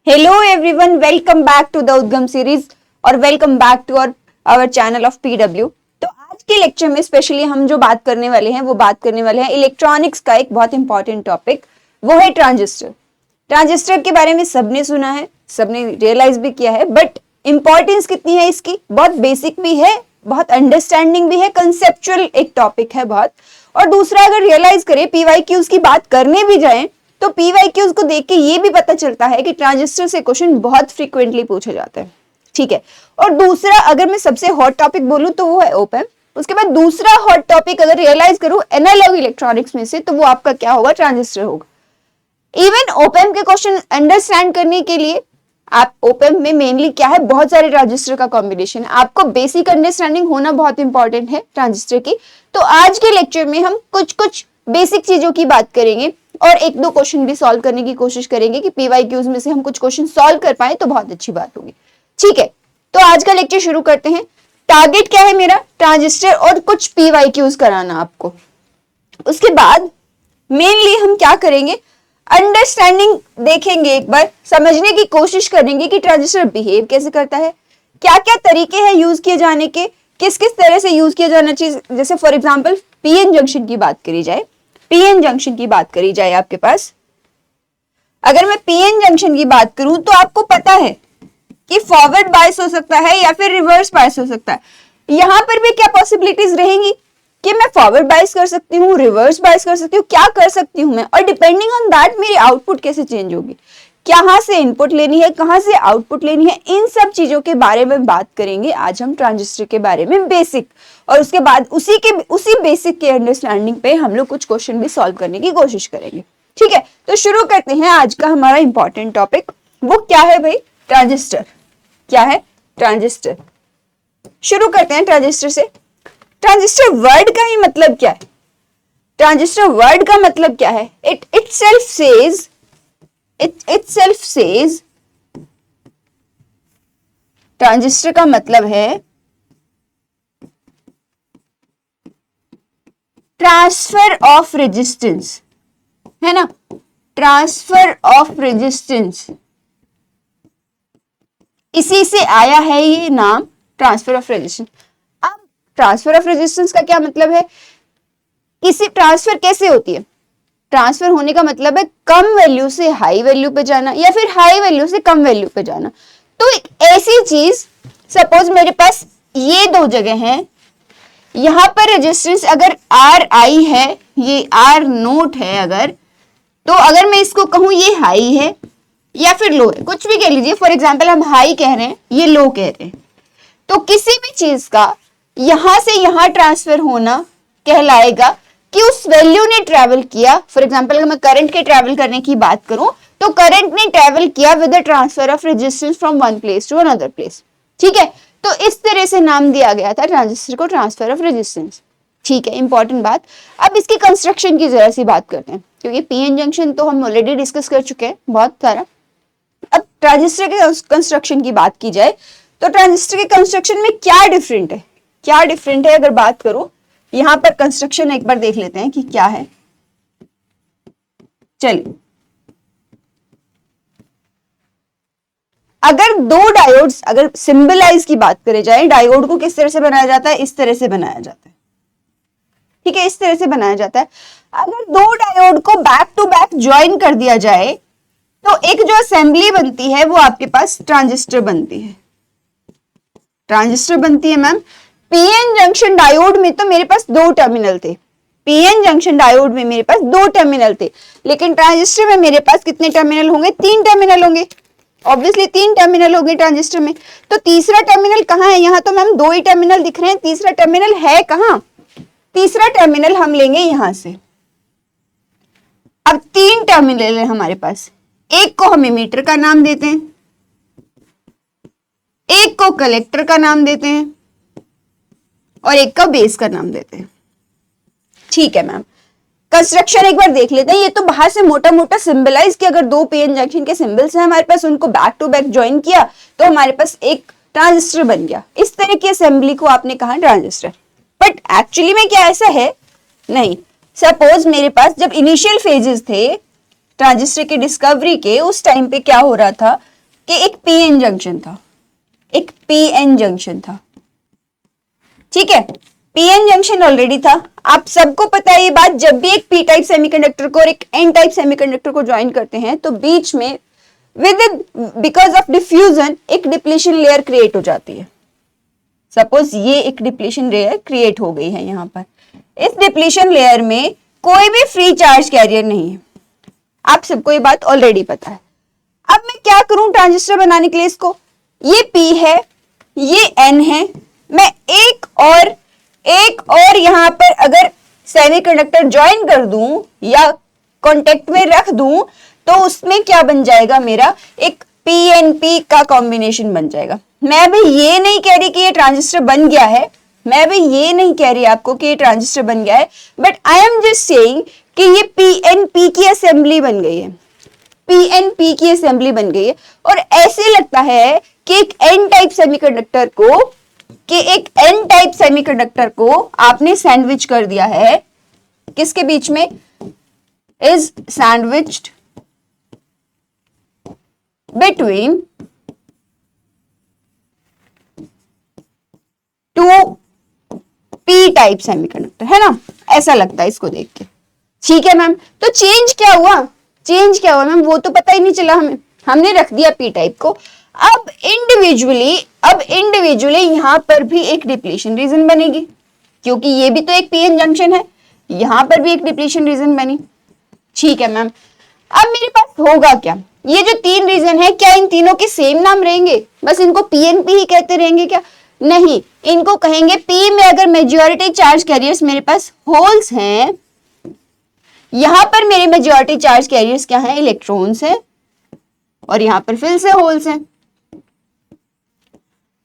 Hello everyone, welcome back to the Udgam series और welcome back to our channel of PW. तो आज के lecture में स्पेशली हम जो बात करने वाले हैं वो बात करने वाले हैं इलेक्ट्रॉनिक्स का एक बहुत इंपॉर्टेंट टॉपिक, वो है ट्रांजिस्टर। ट्रांजिस्टर के बारे में सबने सुना है, सबने रियलाइज भी किया है, बट इंपॉर्टेंस कितनी है इसकी, बहुत बेसिक भी है, बहुत अंडरस्टैंडिंग भी है, कंसेप्चुअल एक टॉपिक है बहुत। और दूसरा, अगर रियलाइज करें पीवाईक्यूज की बात करने भी जाए तो पीवाईक्यूज को देख के ये भी पता चलता है कि ट्रांजिस्टर से क्वेश्चन बहुत फ्रीक्वेंटली पूछे जाते हैं, ठीक है। और दूसरा, अगर मैं सबसे हॉट टॉपिक बोलूं तो वो है ओपैम्प। उसके बाद दूसरा हॉट टॉपिक अगर रियलाइज करूं एनालॉग इलेक्ट्रॉनिक्स में से, तो वो आपका क्या होगा, ट्रांजिस्टर होगा। इवन ओपैम्प के क्वेश्चन अंडरस्टैंड करने के लिए आप ओपैम्प में मेनली क्या है, बहुत सारे ट्रांजिस्टर का कॉम्बिनेशन है, आपको बेसिक अंडरस्टैंडिंग होना बहुत इंपॉर्टेंट है ट्रांजिस्टर की। तो आज के लेक्चर में हम कुछ बेसिक चीजों की बात करेंगे और एक दो क्वेश्चन भी सॉल्व करने की कोशिश करेंगे कि पीवाईक्यूज में से हम कुछ क्वेश्चन सॉल्व कर पाए तो बहुत अच्छी बात होगी, ठीक है। तो आज का लेक्चर शुरू करते हैं। टारगेट क्या है मेरा, ट्रांजिस्टर और कुछ पीवाईक्यूज कराना आपको। उसके बाद मेनली हम क्या करेंगे, अंडरस्टैंडिंग देखेंगे, एक बार समझने की कोशिश करेंगे कि ट्रांजिस्टर बिहेव कैसे करता है, क्या क्या तरीके हैं यूज किए जाने के, किस किस तरह से यूज किया जाना चाहिए। जैसे फॉर एग्जांपल पीएन जंक्शन की बात करी जाए, पीएन जंक्शन की बात करी जाए आपके पास, अगर मैं पीएन जंक्शन की बात करूं तो आपको पता है कि फॉरवर्ड बायस हो सकता है या फिर रिवर्स बायस हो सकता है। यहां पर भी क्या पॉसिबिलिटीज रहेंगी कि मैं फॉरवर्ड बायस कर सकती हूँ, रिवर्स बायस कर सकती हूँ, क्या कर सकती हूँ मैं, और डिपेंडिंग ऑन दैट मेरी आउटपुट कैसे चेंज होगी, कहां से इनपुट लेनी है, कहां से आउटपुट लेनी है, इन सब चीजों के बारे में बात करेंगे आज हम ट्रांजिस्टर के बारे में बेसिक। और उसके बाद उसी बेसिक के अंडरस्टैंडिंग पे हम लोग कुछ क्वेश्चन भी सॉल्व करने की कोशिश करेंगे, ठीक है। तो शुरू करते हैं आज का हमारा इंपॉर्टेंट टॉपिक। वो क्या है भाई, ट्रांजिस्टर। क्या है, ट्रांजिस्टर। शुरू करते हैं ट्रांजिस्टर से। ट्रांजिस्टर वर्ड का ही मतलब क्या है, ट्रांजिस्टर वर्ड का मतलब क्या है, इट itself says ट्रांजिस्टर का मतलब है ट्रांसफर ऑफ रेजिस्टेंस, है ना, ट्रांसफर ऑफ रेजिस्टेंस, इसी से आया है ये नाम ट्रांसफर ऑफ रेजिस्टेंस। अब ट्रांसफर ऑफ रेजिस्टेंस का क्या मतलब है, किसी ट्रांसफर कैसे होती है, ट्रांसफर होने का मतलब है कम वैल्यू से हाई वैल्यू पे जाना या फिर हाई वैल्यू से कम वैल्यू पे जाना। तो एक ऐसी चीज, सपोज मेरे पास ये दो जगह हैं, यहां पर रेजिस्टेंस अगर आर आई है, ये आर नोट है, अगर तो अगर मैं इसको कहूं ये हाई है या फिर लो है, कुछ भी कह लीजिए, फॉर एग्जांपल हम हाई कह रहे हैं, ये लो कह रहे हैं, तो किसी भी चीज का यहां से यहां ट्रांसफर होना कहलाएगा कि उस वैल्यू ने ट्रेवल किया। फॉर एग्जांपल अगर मैं करंट के ट्रेवल करने की बात करूं तो करंट ने ट्रेवल किया with the transfer of resistance from one place to another place, ठीक है। तो इस तरह से नाम दिया गया था ट्रांजिस्टर को, ट्रांसफर ऑफ रेजिस्टेंस, ठीक है। इंपॉर्टेंट बात। अब इसकी कंस्ट्रक्शन की जरा सी बात करते हैं, क्योंकि पीएन जंक्शन तो हम ऑलरेडी डिस्कस कर चुके हैं बहुत सारा। अब ट्रांजिस्टर के कंस्ट्रक्शन की बात की जाए तो ट्रांजिस्टर के कंस्ट्रक्शन में क्या डिफरेंट है, क्या डिफरेंट है अगर बात करूं, यहां पर कंस्ट्रक्शन एक बार देख लेते हैं कि क्या है। चलिए, अगर दो डायोड्स, अगर सिंबलाइज की बात करें जाए, डायोड को किस तरह से बनाया जाता है, इस तरह से बनाया जाता है, ठीक है, इस तरह से बनाया जाता है। अगर दो डायोड को बैक टू बैक ज्वाइन कर दिया जाए तो एक जो असेंबली बनती है वो आपके पास ट्रांजिस्टर बनती है, ट्रांजिस्टर बनती है मैम। पीएन जंक्शन डायोड में तो मेरे पास दो टर्मिनल थे, पीएन जंक्शन डायोड में मेरे पास दो टर्मिनल थे, लेकिन ट्रांजिस्टर में मेरे पास कितने टर्मिनल होंगे, तीन टर्मिनल होंगे, ऑब्वियसली तीन टर्मिनल होंगे ट्रांजिस्टर में। तो तीसरा टर्मिनल कहां है, यहां तो मैम दो ही टर्मिनल दिख रहे हैं, तीसरा टर्मिनल है कहां, तीसरा टर्मिनल हम लेंगे यहां से। अब तीन टर्मिनल है हमारे पास, एक को हम एमीटर का नाम देते हैं, एक को कलेक्टर का नाम देते हैं और एक का बेस का नाम देते हैं, ठीक है मैम। कंस्ट्रक्शन एक बार देख लेते हैं। ये तो बाहर से मोटा मोटा सिंबलाइज किया, अगर दो पीएन जंक्शन के सिंबल्स हैं हमारे पास, उनको बैक टू बैक ज्वाइन किया तो हमारे पास एक ट्रांजिस्टर बन गया। इस तरह की असेंबली को आपने कहा ट्रांजिस्टर, बट एक्चुअली में क्या ऐसा है, नहीं। सपोज मेरे पास जब इनिशियल फेजेस थे ट्रांजिस्टर की डिस्कवरी के, उस टाइम पे क्या हो रहा था, कि एक पीएन जंक्शन था, एक पीएन जंक्शन था, ठीक है, पीएन जंक्शन ऑलरेडी था। आप सबको पता है ये बात, जब भी एक पी टाइप सेमीकंडक्टर को और एक एन टाइप सेमीकंडक्टर को ज्वाइन करते हैं तो बीच में बिकॉज ऑफ डिफ्यूजन एक डिप्लीशन लेयर क्रिएट हो जाती है। सपोज ये एक डिप्लीशन लेयर क्रिएट हो गई है यहाँ पर, इस डिप्लीशन लेयर में कोई भी फ्री चार्ज कैरियर नहीं है, आप सबको ये बात ऑलरेडी पता है। अब मैं क्या करूं ट्रांजिस्टर बनाने के लिए, इसको ये P है, ये N है, मैं एक और यहाँ पर अगर सेमीकंडक्टर ज्वाइन कर दूं या कांटेक्ट में रख दूं तो उसमें क्या बन जाएगा, मेरा एक PNP का कॉम्बिनेशन बन जाएगा। मैं भी ये नहीं कह रही कि ये ट्रांजिस्टर बन गया है, मैं भी ये नहीं कह रही आपको कि ये ट्रांजिस्टर बन गया है, but I am just saying कि ये PNP की असेंबली बन गई है, PNP की असेंबली बन गई है। और ऐसे लगता है कि एक N टाइप सेमीकंडक्टर को आपने सैंडविच कर दिया है, किसके बीच में, is sandwiched between two P type semiconductor, है ना, ऐसा लगता है इसको देख के। ठीक है मैम, तो चेंज क्या हुआ मैम, वो तो पता ही नहीं चला हमें, हमने रख दिया P टाइप को। अब इंडिविजुअली यहां पर भी एक डिप्लीशन रीजन बनेगी, क्योंकि ये भी तो एक पीएन जंक्शन है, यहां पर भी एक डिप्लीशन रीजन बनी। ठीक है मैम, अब मेरे पास होगा क्या, ये जो 3 रीजन है क्या इन तीनों के सेम नाम रहेंगे, बस इनको PNP ही कहते रहेंगे क्या, नहीं, इनको कहेंगे P में अगर मेजॉरिटी चार्ज कैरियर्स मेरे पास होल्स हैं, यहां पर मेरे मेजॉरिटी चार्ज कैरियर्स क्या है, इलेक्ट्रॉन्स हैं, और यहां पर फिर से होल्स हैं।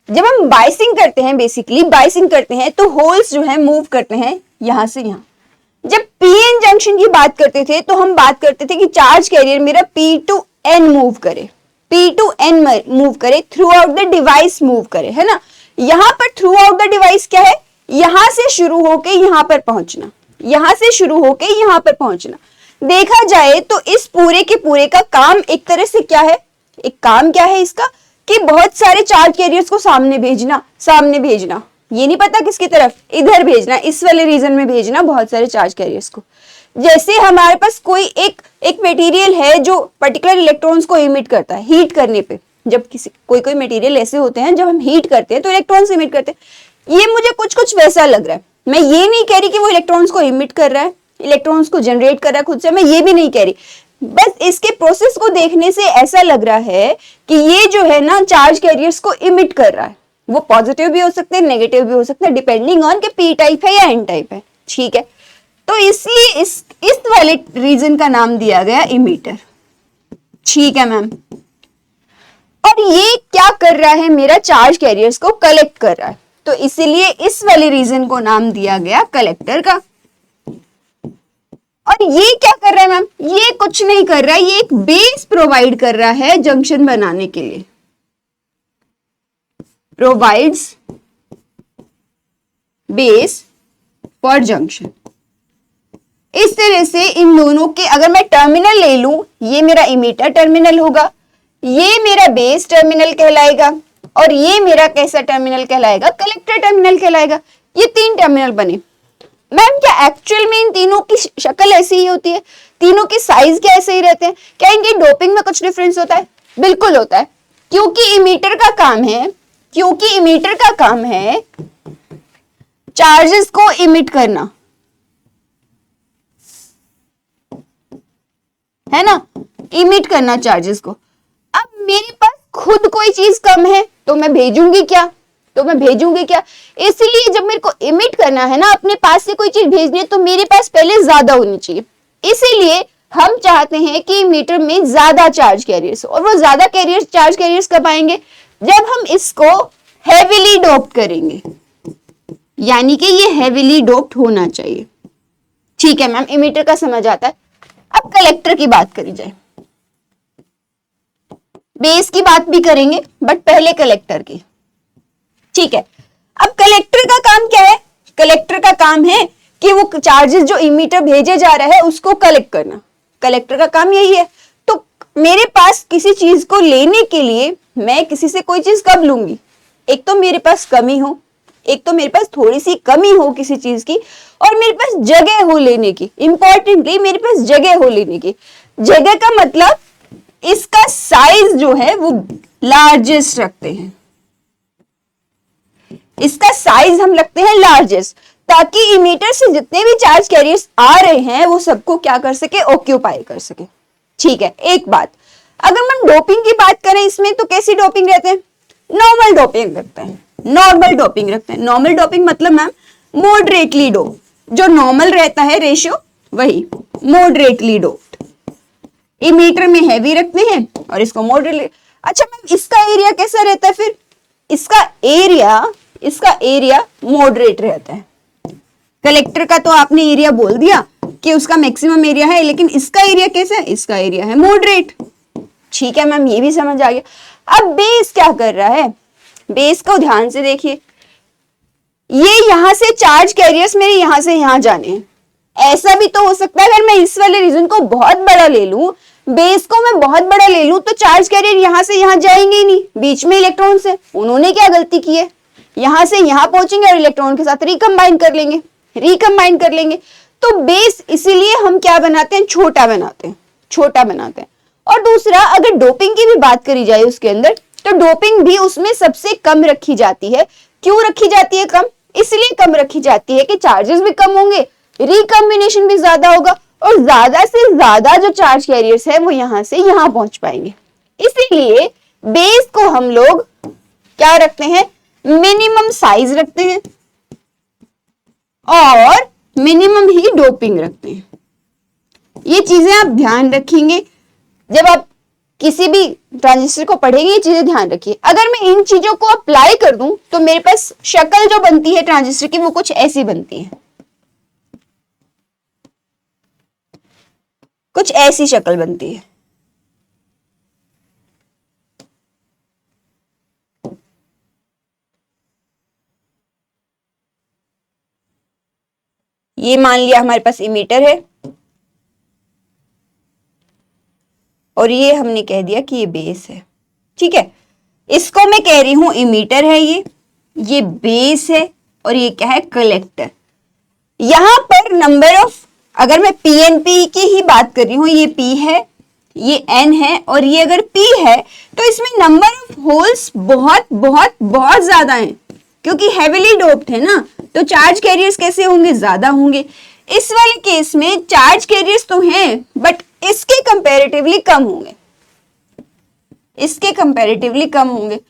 जब हम बाइसिंग करते हैं, बेसिकली बाइसिंग करते हैं तो होल्स जो है मूव करते हैं यहां से यहां। जब पीएन जंक्शन की बात करते थे तो हम बात करते थे कि चार्ज कैरियर मेरा P to N मूव करे, P to N मूव करे, through out the device move करे, है ना। यहां पर थ्रू आउट द डिवाइस क्या है, यहां से शुरू होके यहां पर पहुंचना, यहां से शुरू होके यहां पर पहुंचना। देखा जाए तो इस पूरे के पूरे का काम एक तरह से क्या है, एक काम क्या है इसका, कि बहुत सारे चार्ज कैरियर्स को सामने भेजना, ये नहीं पता किसकी तरफ, इधर भेजना, इस वाले रीजन में भेजना बहुत सारे चार्ज कैरियर्स को। जैसे हमारे पास कोई एक मटेरियल है जो पर्टिकुलर इलेक्ट्रॉन्स को इमिट करता है हीट करने पे, जब कोई मटेरियल ऐसे होते हैं जब हम हीट करते हैं तो इलेक्ट्रॉन्स इमिट करते हैं, ये मुझे कुछ वैसा लग रहा है। मैं ये नहीं कह रही कि वो इलेक्ट्रॉन्स को इमिट कर रहा है, इलेक्ट्रॉन्स को जनरेट कर रहा है खुद से, मैं ये भी नहीं कह रही, बस इसके प्रोसेस को देखने से ऐसा लग रहा है कि ये जो है ना चार्ज कैरियर्स को इमिट कर रहा है। वो पॉजिटिव भी हो सकते हैं, नेगेटिव भी हो सकते हैं, डिपेंडिंग ऑन कि P टाइप है या N टाइप है। ठीक है, तो इसलिए इस वाले रीजन का नाम दिया गया इमीटर। ठीक है मैम, और ये क्या कर रहा है, मेरा चार्ज कैरियर्स को कलेक्ट कर रहा है, तो इसीलिए इस वाले रीजन को नाम दिया गया कलेक्टर का। और ये क्या कर रहा है मैम, ये कुछ नहीं कर रहा है, ये एक बेस प्रोवाइड कर रहा है जंक्शन बनाने के लिए, प्रोवाइड्स बेस फॉर जंक्शन। इस तरह से इन दोनों के अगर मैं टर्मिनल ले लूं, ये मेरा इमीटर टर्मिनल होगा, ये मेरा बेस टर्मिनल कहलाएगा, और ये मेरा कैसा टर्मिनल कहलाएगा, कलेक्टर टर्मिनल कहलाएगा। ये 3 टर्मिनल बने। मैम क्या एक्चुअल में इन तीनों की शक्ल ऐसी ही होती है, तीनों की साइज क्या ऐसे ही रहते हैं, क्या इनकी डोपिंग में कुछ डिफरेंस होता है? बिल्कुल होता है, क्योंकि इमीटर का काम है चार्जेस को इमिट करना, है ना, इमिट करना चार्जेस को। अब मेरे पास खुद कोई चीज कम है तो मैं भेजूंगी क्या, इसलिए जब मेरे को इमिट करना है ना, अपने पास से कोई चीज भेजनी है, तो मेरे पास पहले ज्यादा होनी चाहिए। इसीलिए हम चाहते हैं कि मीटर में ज्यादा चार्ज कैरियर्स, और वो ज्यादा चार्ज कैरियर्स कब आएंगे, जब हम इसको हेवीली डोप्ड करेंगे, यानी कि ये हेवीली डोप्ड होना चाहिए। ठीक है मैम, इमीटर का समझ आता है। अब कलेक्टर की बात करी जाए, बेस की बात भी करेंगे बट पहले कलेक्टर की। ठीक है, अब कलेक्टर का काम क्या है, कलेक्टर का काम है कि वो चार्जेस जो इमीटर भेजे जा रहा है उसको कलेक्ट करना, कलेक्टर का काम यही है। तो मेरे पास किसी चीज को लेने के लिए मैं किसी से कोई चीज कब लूंगी? एक तो मेरे पास कमी हो, एक तो मेरे पास थोड़ी सी कमी हो किसी चीज की, और मेरे पास जगह हो लेने की। इंपॉर्टेंटली मेरे पास जगह हो लेने की। जगह का मतलब इसका साइज जो है वो लार्जेस्ट रखते हैं, इसका साइज हम रखते हैं लार्जेस्ट, ताकि इमीटर से जितने भी चार्ज कैरियर्स आ रहे हैं वो सबको क्या कर सके, ऑक्यूपाई कर सके। ठीक है, एक बात, अगर हम डोपिंग की बात करें इसमें तो कैसी डोपिंग रहते हैं? नॉर्मल डोपिंग रखते हैं, नॉर्मल डोपिंग रखते हैं। नॉर्मल डोपिंग मतलब मैम मॉडरेटली डोप, जो नॉर्मल रहता है रेशियो वही मॉडरेटली डोप्ड। इमीटर में हैवी रखते हैं और इसको मॉडरेटली। अच्छा मैम इसका एरिया कैसा रहता है फिर? इसका एरिया मॉडरेट रहता है। कलेक्टर का तो आपने एरिया बोल दिया कि उसका मैक्सिमम एरिया है, लेकिन इसका एरिया कैसा है? इसका एरिया है मॉडरेट। ठीक है मैम, ये भी समझ आ गया। अब बेस क्या कर रहा है? बेस को ध्यान से देखिए, ये यहां से चार्ज कैरियर्स मेरे यहां से यहां जाने हैं। ऐसा भी तो हो सकता है अगर मैं इस वाले रीजन को बहुत बड़ा ले लूं, बेस को मैं बहुत बड़ा ले लूं, तो चार्ज कैरियर यहां से यहां जाएंगे ही नहीं, बीच में इलेक्ट्रॉन्स है। उन्होंने क्या गलती की है? यहां से यहां पहुंचेंगे और इलेक्ट्रॉन के साथ रिकंबाइन कर लेंगे। तो बेस इसीलिए हम क्या बनाते हैं? छोटा बनाते हैं। और दूसरा, अगर डोपिंग की भी बात करी जाए उसके अंदर, तो डोपिंग भी उसमें सबसे कम रखी जाती है। क्यों रखी जाती है कम? इसलिए कम रखी जाती है कि चार्जेस भी कम होंगे, रिकॉम्बिनेशन भी ज्यादा होगा, और ज्यादा से ज्यादा जो चार्ज कैरियर्स है वो यहां से यहां पहुंच पाएंगे। इसीलिए बेस को हम लोग क्या रखते हैं? मिनिमम साइज रखते हैं और मिनिमम ही डोपिंग रखते हैं। ये चीजें आप ध्यान रखेंगे जब आप किसी भी ट्रांजिस्टर को पढ़ेंगे, ये चीजें ध्यान रखिए। अगर मैं इन चीजों को अप्लाई कर दूं तो मेरे पास शक्ल जो बनती है ट्रांजिस्टर की वो कुछ ऐसी बनती है, कुछ ऐसी शक्ल बनती है। ये मान लिया हमारे पास इमीटर है और ये हमने कह दिया कि ये बेस है। ठीक है, इसको मैं कह रही हूं इमीटर है, ये बेस है, और ये क्या है? कलेक्टर। यहां पर नंबर ऑफ, अगर मैं पीएनपी की ही बात कर रही हूं, ये पी है, ये एन है, और ये अगर पी है तो इसमें नंबर ऑफ होल्स बहुत बहुत बहुत ज्यादा हैं, क्योंकि हेविली डोप्ड है ना, तो चार्ज कैरियर्स कैसे होंगे? ज्यादा होंगे। इस वाले केस में चार्ज कैरियर्स तो हैं बट इसके कंपैरेटिवली कम होंगे,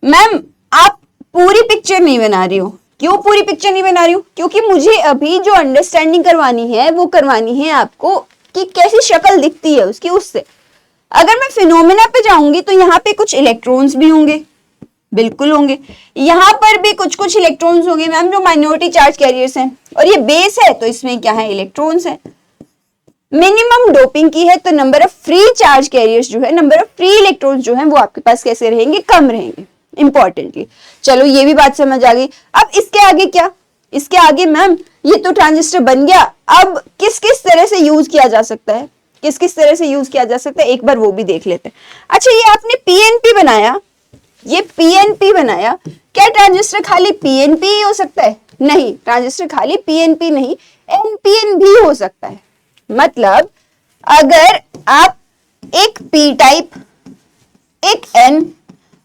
मैम आप पूरी पिक्चर नहीं बना रही हो। क्यों पूरी पिक्चर नहीं बना रही हूं? क्योंकि मुझे अभी जो अंडरस्टैंडिंग करवानी है वो करवानी है आपको कि कैसी शक्ल दिखती है उसकी, उससे। अगर मैं फिनोमेना पे जाऊंगी तो यहाँ पे कुछ इलेक्ट्रॉन्स भी होंगे, बिल्कुल होंगे। यहाँ पर भी कुछ कुछ इलेक्ट्रॉन्स होंगे मैम जो माइनॉरिटी चार्ज कैरियर्स हैं, और ये बेस है तो इसमें क्या है? इलेक्ट्रॉन्स है। मिनिमम डोपिंग की है तो number of free charge carriers जो है, नंबर ऑफ फ्री इलेक्ट्रॉन्स जो है वो आपके पास कैसे रहेंगे? कम रहेंगे। इंपॉर्टेंटली, चलो ये भी बात समझ आ गई। अब इसके आगे क्या? इसके आगे मैम ये तो ट्रांजिस्टर बन गया, अब किस किस तरह से यूज किया जा सकता है? एक बार वो भी देख लेते हैं। अच्छा, ये आपने पीएनपी बनाया, क्या ट्रांजिस्टर खाली पीएनपी ही हो सकता है? नहीं, ट्रांजिस्टर खाली पीएनपी नहीं, एनपीएन भी हो सकता है। मतलब अगर आप एक पी टाइप, एक एन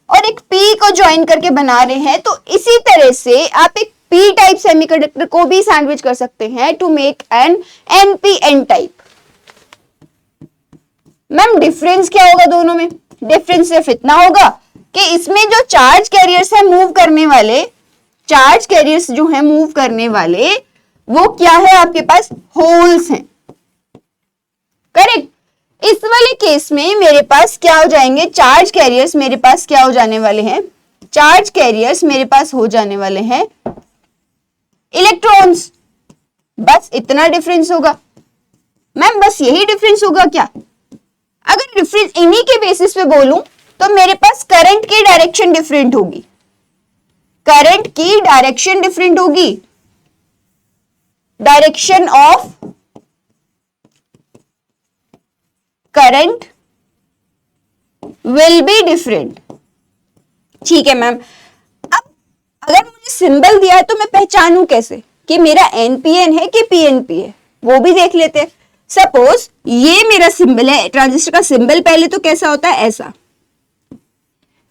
और एक पी को ज्वाइन करके बना रहे हैं, तो इसी तरह से आप एक पी टाइप सेमीकंडक्टर को भी सैंडविच कर सकते हैं to make an NPN type. Ma'am difference क्या होगा दोनों में? डिफरेंस सिर्फ इतना होगा कि इसमें जो चार्ज कैरियर्स है मूव करने वाले, वो क्या है? आपके पास होल्स हैं, करेक्ट। इस वाले केस में मेरे पास क्या हो जाएंगे? चार्ज कैरियर्स मेरे पास क्या हो जाने वाले हैं? इलेक्ट्रॉन्स। बस इतना डिफरेंस होगा मैम, बस यही डिफरेंस होगा क्या? अगर डिफरेंस इन्हीं के बेसिस पे बोलूं तो मेरे पास करंट की डायरेक्शन डिफरेंट होगी, direction of current will be different. ठीक है मैम, अब अगर मुझे सिंबल दिया है तो मैं पहचानूं कैसे कि मेरा एनपीएन है कि पीएनपी है, वो भी देख लेते हैं। सपोज ये मेरा सिंबल है, ट्रांजिस्टर का सिंबल पहले तो कैसा होता है, ऐसा।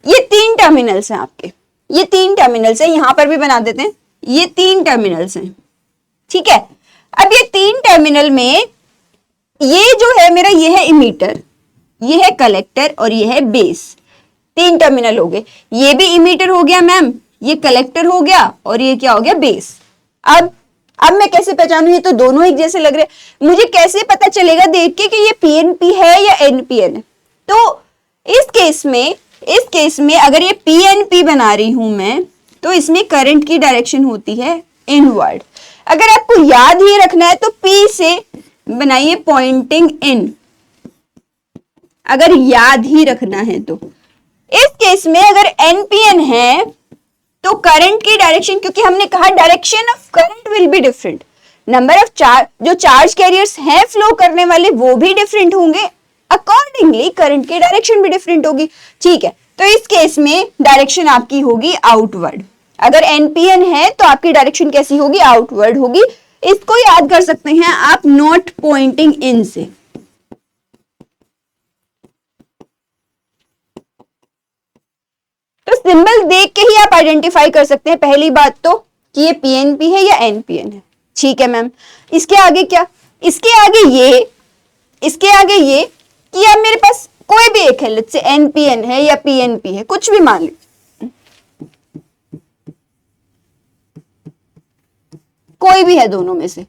ये 3 टर्मिनल्स हैं आपके, ये 3 टर्मिनल्स हैं, यहां पर भी बना देते हैं, ये 3 टर्मिनल्स हैं। ठीक है, अब ये 3 टर्मिनल में ये जो है मेरा, ये है इमीटर, ये है कलेक्टर और ये है बेस। 3 टर्मिनल हो गए, ये भी इमीटर हो गया मैम, ये कलेक्टर हो गया और ये क्या हो गया, बेस। अब मैं कैसे पहचानूं, ये तो दोनों एक जैसे लग रहे, मुझे कैसे पता चलेगा देख के कि ये पीएनपी है या एनपीएन है? तो इस केस में अगर ये पीएनपी बना रही हूं मैं, तो इसमें करंट की डायरेक्शन होती है इनवर्ड। अगर आपको याद ही रखना है तो पी से बनाइए पॉइंटिंग इन, अगर याद ही रखना है तो। इस केस में अगर एनपीएन है तो करंट की डायरेक्शन, क्योंकि हमने कहा direction of current will be different, number of जो चार्ज कैरियर्स हैं फ्लो करने वाले वो भी डिफरेंट होंगे, अकॉर्डिंगली करंट की डायरेक्शन भी डिफरेंट होगी। ठीक है, तो इस केस में डायरेक्शन आपकी होगी आउटवर्ड। अगर एनपीएन है तो आपकी डायरेक्शन कैसी होगी, आउटवर्ड होगी। इसको याद कर सकते हैं आप नॉट पॉइंटिंग इन से। तो सिंबल देख के ही आप आइडेंटिफाई कर सकते हैं पहली बात तो कि ये पीएनपी है या एनपीएन है। ठीक है मैम, इसके आगे क्या, इसके आगे ये कि अब मेरे पास कोई भी एक है, लेट्स से एनपीएन है या पीएनपी है, कुछ भी मान लो, कोई भी है दोनों में से।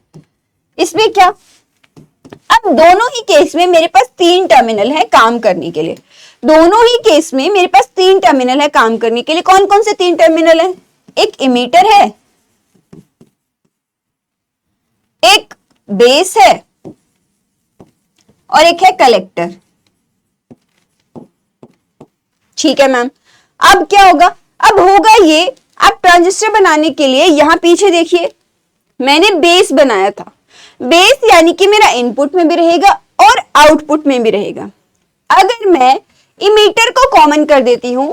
इसमें क्या, अब दोनों ही केस में मेरे पास 3 टर्मिनल है काम करने के लिए, दोनों ही केस में मेरे पास 3 टर्मिनल है काम करने के लिए। कौन कौन से 3 टर्मिनल है, एक इमीटर है, एक बेस है और एक है कलेक्टर। ठीक है मैम, अब क्या होगा, अब होगा ये, आप ट्रांजिस्टर बनाने के लिए यहां पीछे देखिए मैंने बेस बनाया था, बेस यानी कि मेरा इनपुट में भी रहेगा और आउटपुट में भी रहेगा। अगर मैं इमीटर को कॉमन कर देती हूं,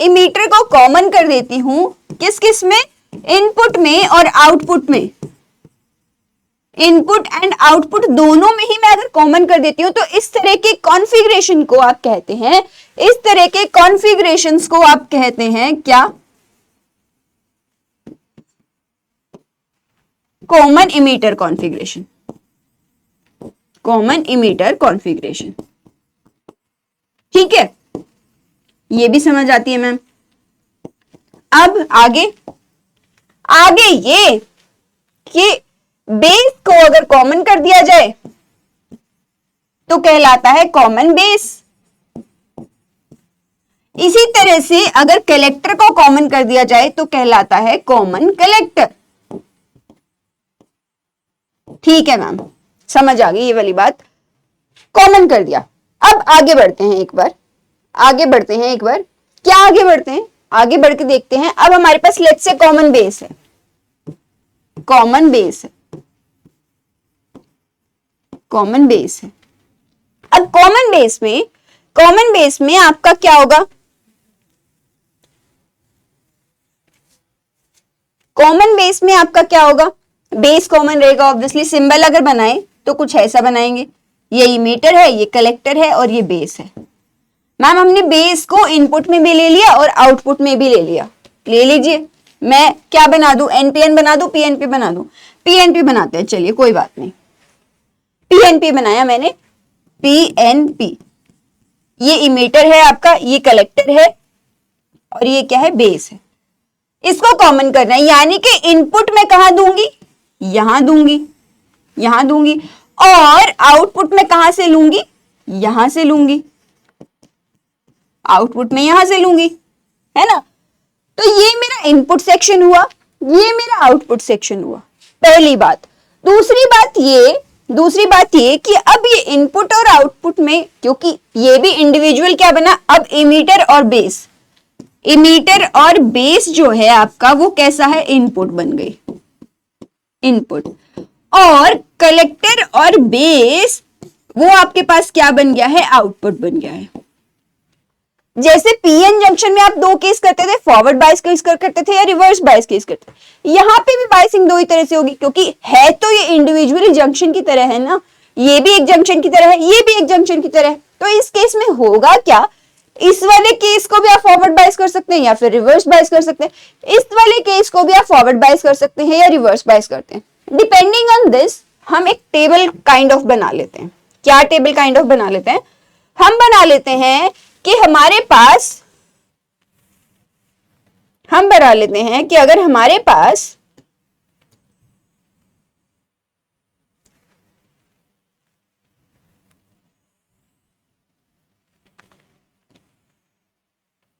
इमीटर को कॉमन कर देती हूं किस किस में, इनपुट में और आउटपुट में, इनपुट एंड आउटपुट दोनों में ही मैं अगर कॉमन कर देती हूं तो इस तरह के कॉन्फ़िगरेशन को आप कहते हैं, इस तरह के कॉन्फ़िगरेशंस को आप कहते हैं क्या, common emitter configuration, common emitter configuration. ठीक है, ये भी समझ आती है मैम। अब आगे ये कि बेस को अगर कॉमन कर दिया जाए तो कहलाता है कॉमन बेस। इसी तरह से अगर कलेक्टर को कॉमन कर दिया जाए तो कहलाता है कॉमन कलेक्टर। ठीक है मैम, समझ आ गई ये वाली बात, कॉमन कर दिया। अब आगे बढ़ते हैं एक बार, क्या आगे बढ़ते हैं, आगे बढ़ के देखते हैं। अब हमारे पास लेट्स से कॉमन बेस है, कॉमन बेस है। अब कॉमन बेस में आपका क्या होगा, कॉमन बेस में आपका क्या होगा, बेस कॉमन रहेगा ऑब्वियसली। सिंबल अगर बनाए तो कुछ ऐसा बनाएंगे, ये इमीटर है, ये कलेक्टर है और ये बेस है। मैम हमने बेस को इनपुट में भी ले लिया और आउटपुट में भी ले लिया, ले लीजिए। मैं क्या बना दूं, एनपीएन बना दूं, पीएनपी बना दूं, पीएनपी बनाते हैं, चलिए कोई बात नहीं। पीएनपी बनाया मैंने, पीएनपी। ये इमीटर है आपका, ये कलेक्टर है और ये क्या है, बेस है। इसको कॉमन करना है, यानी कि इनपुट में कहां दूंगी, यहां दूंगी और आउटपुट में कहां से लूंगी, यहां से लूंगी, आउटपुट में यहां से लूंगी, है ना। तो ये मेरा इनपुट सेक्शन हुआ, ये मेरा आउटपुट सेक्शन हुआ, पहली बात। दूसरी बात ये कि अब ये इनपुट और आउटपुट में, क्योंकि ये भी इंडिविजुअल क्या बना, अब इमीटर और बेस जो है आपका वो कैसा है, इनपुट बन गई, इनपुट। और कलेक्टर और बेस वो आपके पास क्या बन गया है, आउटपुट बन गया है। जैसे पीएन जंक्शन में आप दो केस करते थे, फॉरवर्ड बायस केस करते थे या रिवर्स बायस केस करते थे। यहाँ पे भी बायसिंग दो ही तरह से होगी, क्योंकि है तो ये इंडिविजुअली जंक्शन की तरह है ना, ये भी एक जंक्शन की तरह है, ये भी एक जंक्शन की तरह है। तो इस केस में होगा क्या, इस वाले केस को भी आप फॉरवर्ड बायस कर सकते हैं या फिर रिवर्स बायस कर सकते हैं, इस वाले केस को भी आप फॉरवर्ड बायस कर सकते हैं या रिवर्स बायस करते हैं। डिपेंडिंग ऑन दिस हम एक टेबल काइंड ऑफ बना लेते हैं। क्या टेबल काइंड ऑफ बना लेते हैं, हम बना लेते हैं कि हमारे पास, हम बना लेते हैं कि अगर हमारे पास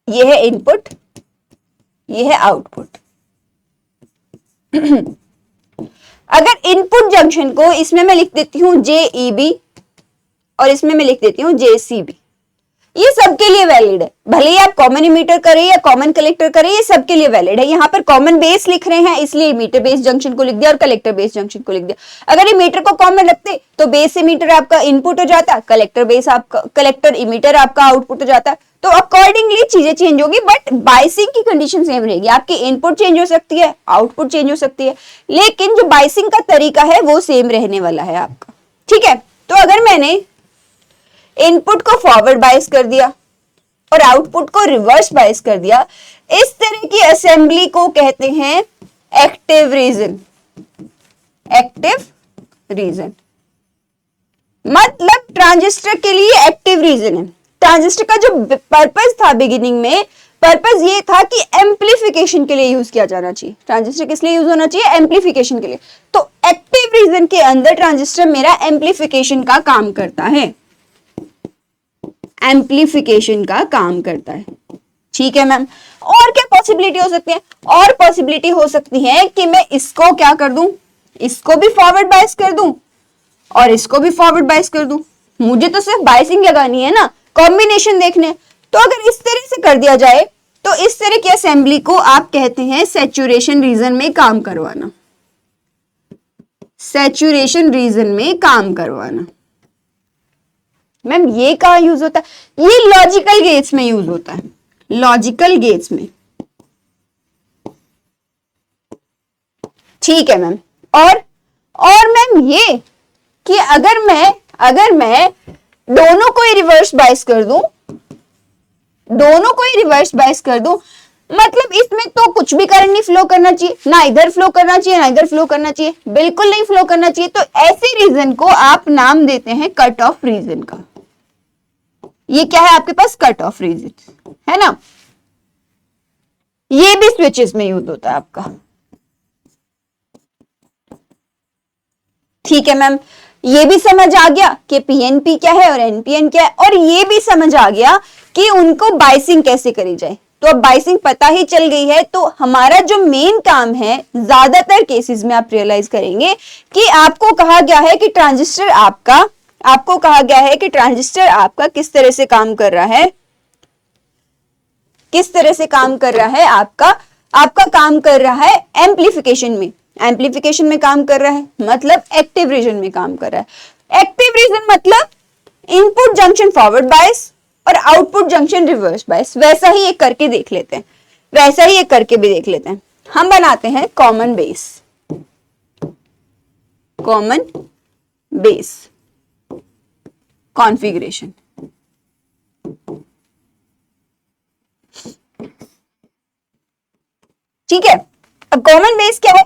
ये है इनपुट, ये है आउटपुट। अगर इनपुट जंक्शन को इसमें मैं लिख देती हूं JEB और इसमें मैं लिख देती हूं JCB, ये सबके लिए वैलिड है, भले ही आप कॉमन इमीटर करें या कॉमन कलेक्टर करें, ये सबके लिए वैलिड है। यहाँ पर कॉमन बेस लिख रहे हैं इसलिए इमीटर बेस जंक्शन को लिख दिया और कलेक्टर बेस जंक्शन को लिख दिया। अगर इमीटर को कॉमन रखते तो बेस इमीटर आपका इनपुट हो जाता, कलेक्टर बेस आपका, कलेक्टर इमीटर आपका आउटपुट हो जाता। तो अकॉर्डिंगली चीजें चेंज होगी, बट बायसिंग की कंडीशन सेम रहेगी। आपकी इनपुट चेंज हो सकती है, आउटपुट चेंज हो सकती है, लेकिन जो बायसिंग का तरीका है वो सेम रहने वाला है आपका। ठीक है, तो अगर मैंने इनपुट को फॉरवर्ड बायस कर दिया और आउटपुट को रिवर्स बायस कर दिया, इस तरह की असेंबली को कहते हैं एक्टिव रीजन। एक्टिव रीजन मतलब ट्रांजिस्टर के लिए एक्टिव रीजन है। ट्रांजिस्टर का जो पर्पस था बिगिनिंग में, पर्पस ये था कि एम्प्लीफिकेशन के लिए यूज किया जाना चाहिए। ट्रांजिस्टर किस लिए यूज होना चाहिए, एम्प्लीफिकेशन के लिए। तो एक्टिव रीजन के अंदर ट्रांजिस्टर मेरा एम्प्लीफिकेशन का काम करता है, एम्प्लीफिकेशन का काम करता है। ठीक है मैम, और क्या पॉसिबिलिटी हो सकती है, और पॉसिबिलिटी हो सकती है कि मैं इसको क्या कर दूं, इसको भी फॉरवर्ड बायस कर दूं और इसको भी फॉरवर्ड बायस कर दूं। मुझे तो सिर्फ बायसिंग लगानी है ना, कॉम्बिनेशन देखने। तो अगर इस तरह से कर दिया जाए तो इस तरह की असेंबली को आप कहते हैं सैचुरेशन रीजन में काम करवाना। सैचुरेशन रीजन में काम करवाना। मैम ये कहां यूज होता है, ये लॉजिकल गेट्स में यूज होता है, लॉजिकल गेट्स में। ठीक है मैम, और मैम ये कि अगर मैं दोनों को ही रिवर्स बायस कर दूं, दोनों को ही रिवर्स बायस कर दूं, मतलब इसमें तो कुछ भी करंट नहीं फ्लो करना चाहिए, ना इधर फ्लो करना चाहिए ना इधर फ्लो करना चाहिए, बिल्कुल नहीं फ्लो करना चाहिए। तो ऐसे रीजन को आप नाम देते हैं कट ऑफ रीजन का। ये क्या है आपके पास, कट ऑफ रीजन है ना। ये भी स्विचेस में यूज होता है आपका। ठीक है मैम, ये भी समझ आ गया कि पीएनपी क्या है और एनपीएन क्या है, और ये भी समझ आ गया कि उनको बायसिंग कैसे करी जाए। तो अब बायसिंग पता ही चल गई है, तो हमारा जो मेन काम है, ज्यादातर केसेस में आप रियलाइज करेंगे कि आपको कहा गया है कि ट्रांजिस्टर आपका, आपको कहा गया है कि ट्रांजिस्टर आपका किस तरह से काम कर रहा है, किस तरह से काम कर रहा है, आपका काम कर रहा है एम्प्लीफिकेशन में, एम्प्लीफिकेशन में काम कर रहा है, मतलब एक्टिव रीजन में काम कर रहा है। एक्टिव रीजन मतलब इनपुट जंक्शन फॉरवर्ड बायस और आउटपुट जंक्शन रिवर्स बायस। वैसा ही एक करके देख लेते हैं, वैसा ही एक करके भी देख लेते हैं। हम बनाते हैं common base, common base configuration. ठीक है, अब कॉमन बेस क्या है,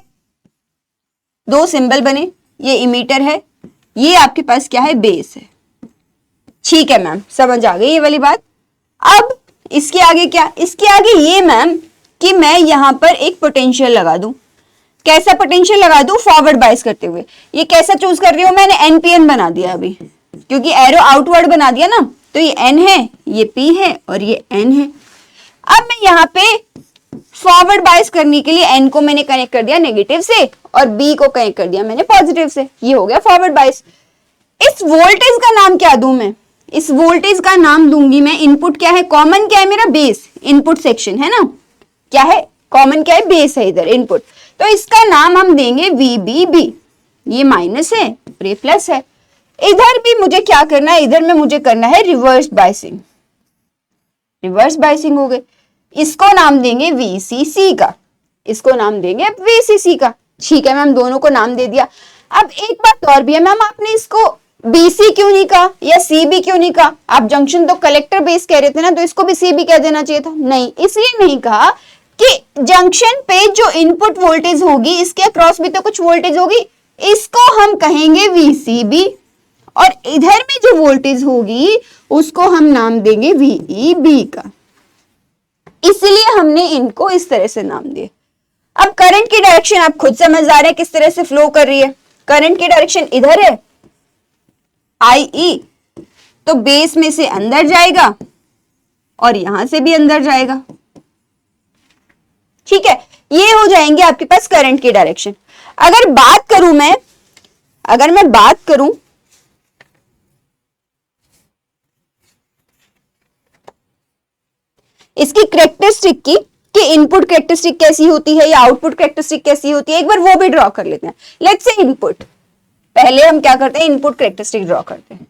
दो सिंबल बने, ये इमीटर है, ये आपके पास क्या है, बेस है। ठीक है मैम, समझ आ गई ये वाली बात। अब इसके आगे क्या, इसके आगे ये मैम कि मैं यहां पर एक पोटेंशियल लगा दूं। कैसा पोटेंशियल लगा दूं, फॉरवर्ड बायस करते हुए। ये कैसा चूज कर रही हूं, मैंने एनपीएन बना दिया अभी, क्योंकि एरो आउटवर्ड बना दिया ना, तो ये एन है, ये पी है और ये एन है। अब मैं यहाँ पे फॉरवर्ड बायस करने के लिए एन को मैंने कनेक्ट कर दिया नेगेटिव से और बी को कनेक्ट कर दिया मैंने पॉजिटिव से, ये हो गया फॉरवर्ड बायस। इस वोल्टेज का नाम क्या दूं मैं, इस वोल्टेज का नाम दूंगी मैं, इनपुट क्या है, कॉमन क्या है मेरा, बेस, इनपुट सेक्शन है ना, क्या है कॉमन, क्या है, बेस है इधर इनपुट, तो इसका नाम हम देंगे VBB। ये माइनस है और ये प्लस है। इधर भी मुझे क्या करना है, इधर में मुझे करना है रिवर्स बायसिंग। रिवर्स बायसिंग हो गई। इसको नाम देंगे VCC का, इसको नाम देंगे VCC का। ठीक है मैम, दोनों को नाम दे दिया। अब एक बात और भी है मैम, आपने इसको BC क्यों नहीं कहा या CB क्यों नहीं कहा? आप जंक्शन तो कलेक्टर बेस कह रहे थे ना, तो इसको भी CB कह देना चाहिए था। नहीं, इसलिए नहीं कहा कि जंक्शन पे जो इनपुट वोल्टेज होगी इसके अक्रॉस भी तो कुछ वोल्टेज होगी, इसको हम कहेंगे VCB, और इधर में जो वोल्टेज होगी उसको हम नाम देंगे VEB का। इसलिए हमने इनको इस तरह से नाम दिए। अब करंट की डायरेक्शन आप खुद समझ आ रहे हैं किस तरह से फ्लो कर रही है। करंट की डायरेक्शन इधर है IE, तो बेस में से अंदर जाएगा और यहां से भी अंदर जाएगा। ठीक है, ये हो जाएंगे आपके पास करंट की डायरेक्शन। अगर बात करूं मैं, अगर मैं बात करूं इसकी कैरेक्टरिस्टिक की, कि इनपुट कैरेक्टरिस्टिक कैसी होती है या आउटपुट कैरेक्टरिस्टिक कैसी होती है, एक बार वो भी ड्रॉ कर लेते हैं। लेट्स से इनपुट, पहले हम क्या करते हैं, इनपुट कैरेक्टरिस्टिक ड्रॉ करते हैं।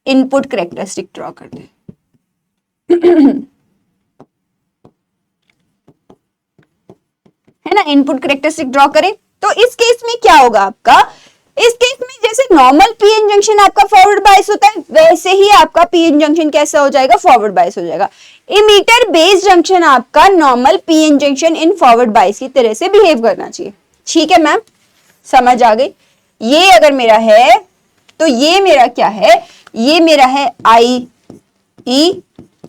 इनपुट कैरेक्टरिस्टिक ड्रॉ करते हैं है ना, इनपुट कैरेक्टरिस्टिक ड्रॉ करें तो इस केस में क्या होगा आपका, इस केस में जैसे नॉर्मल पीएन जंक्शन आपका फॉरवर्ड बायस होता है, वैसे ही आपका पीएन जंक्शन कैसा हो जाएगा, फॉरवर्ड बायस हो जाएगा। इमीटर बेस जंक्शन आपका normal PN junction in forward bias की तरह से बिहेव करना चाहिए। ठीक है मैम, समझ आ गई। ये अगर मेरा है तो ये मेरा क्या है, ये मेरा है IE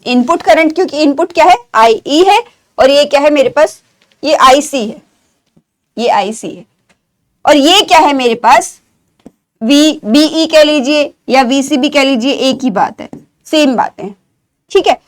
इनपुट करंट, क्योंकि इनपुट क्या है IE है, और ये क्या है मेरे पास, ये IC है, ये IC है, और ये क्या है मेरे पास VBE कह लीजिए या VCB कह लीजिए, एक ही बात है, सेम बात है। ठीक है,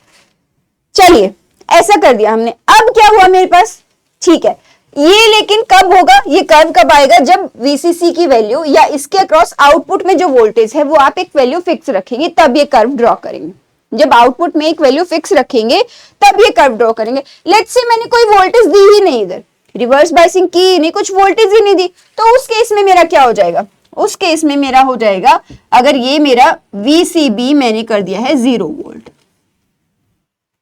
चलिए ऐसा कर दिया हमने। अब क्या हुआ मेरे पास, ठीक है, ये लेकिन कब होगा, ये कर्व कब आएगा, जब VCC की वैल्यू या इसके अक्रॉस आउटपुट में जो वोल्टेज है वो आप एक वैल्यू फिक्स रखेंगे, तब ये कर्व ड्रॉ करेंगे। जब आउटपुट में एक वैल्यू फिक्स रखेंगे तब ये कर्व ड्रॉ करेंगे। लेट्स से मैंने कोई वोल्टेज दी ही नहीं, इधर रिवर्स बायसिंग की नहीं, कुछ वोल्टेज ही नहीं दी, तो उस केस में मेरा क्या हो जाएगा, उस केस में मेरा हो जाएगा, अगर ये मेरा VCB मैंने कर दिया है 0 वोल्ट,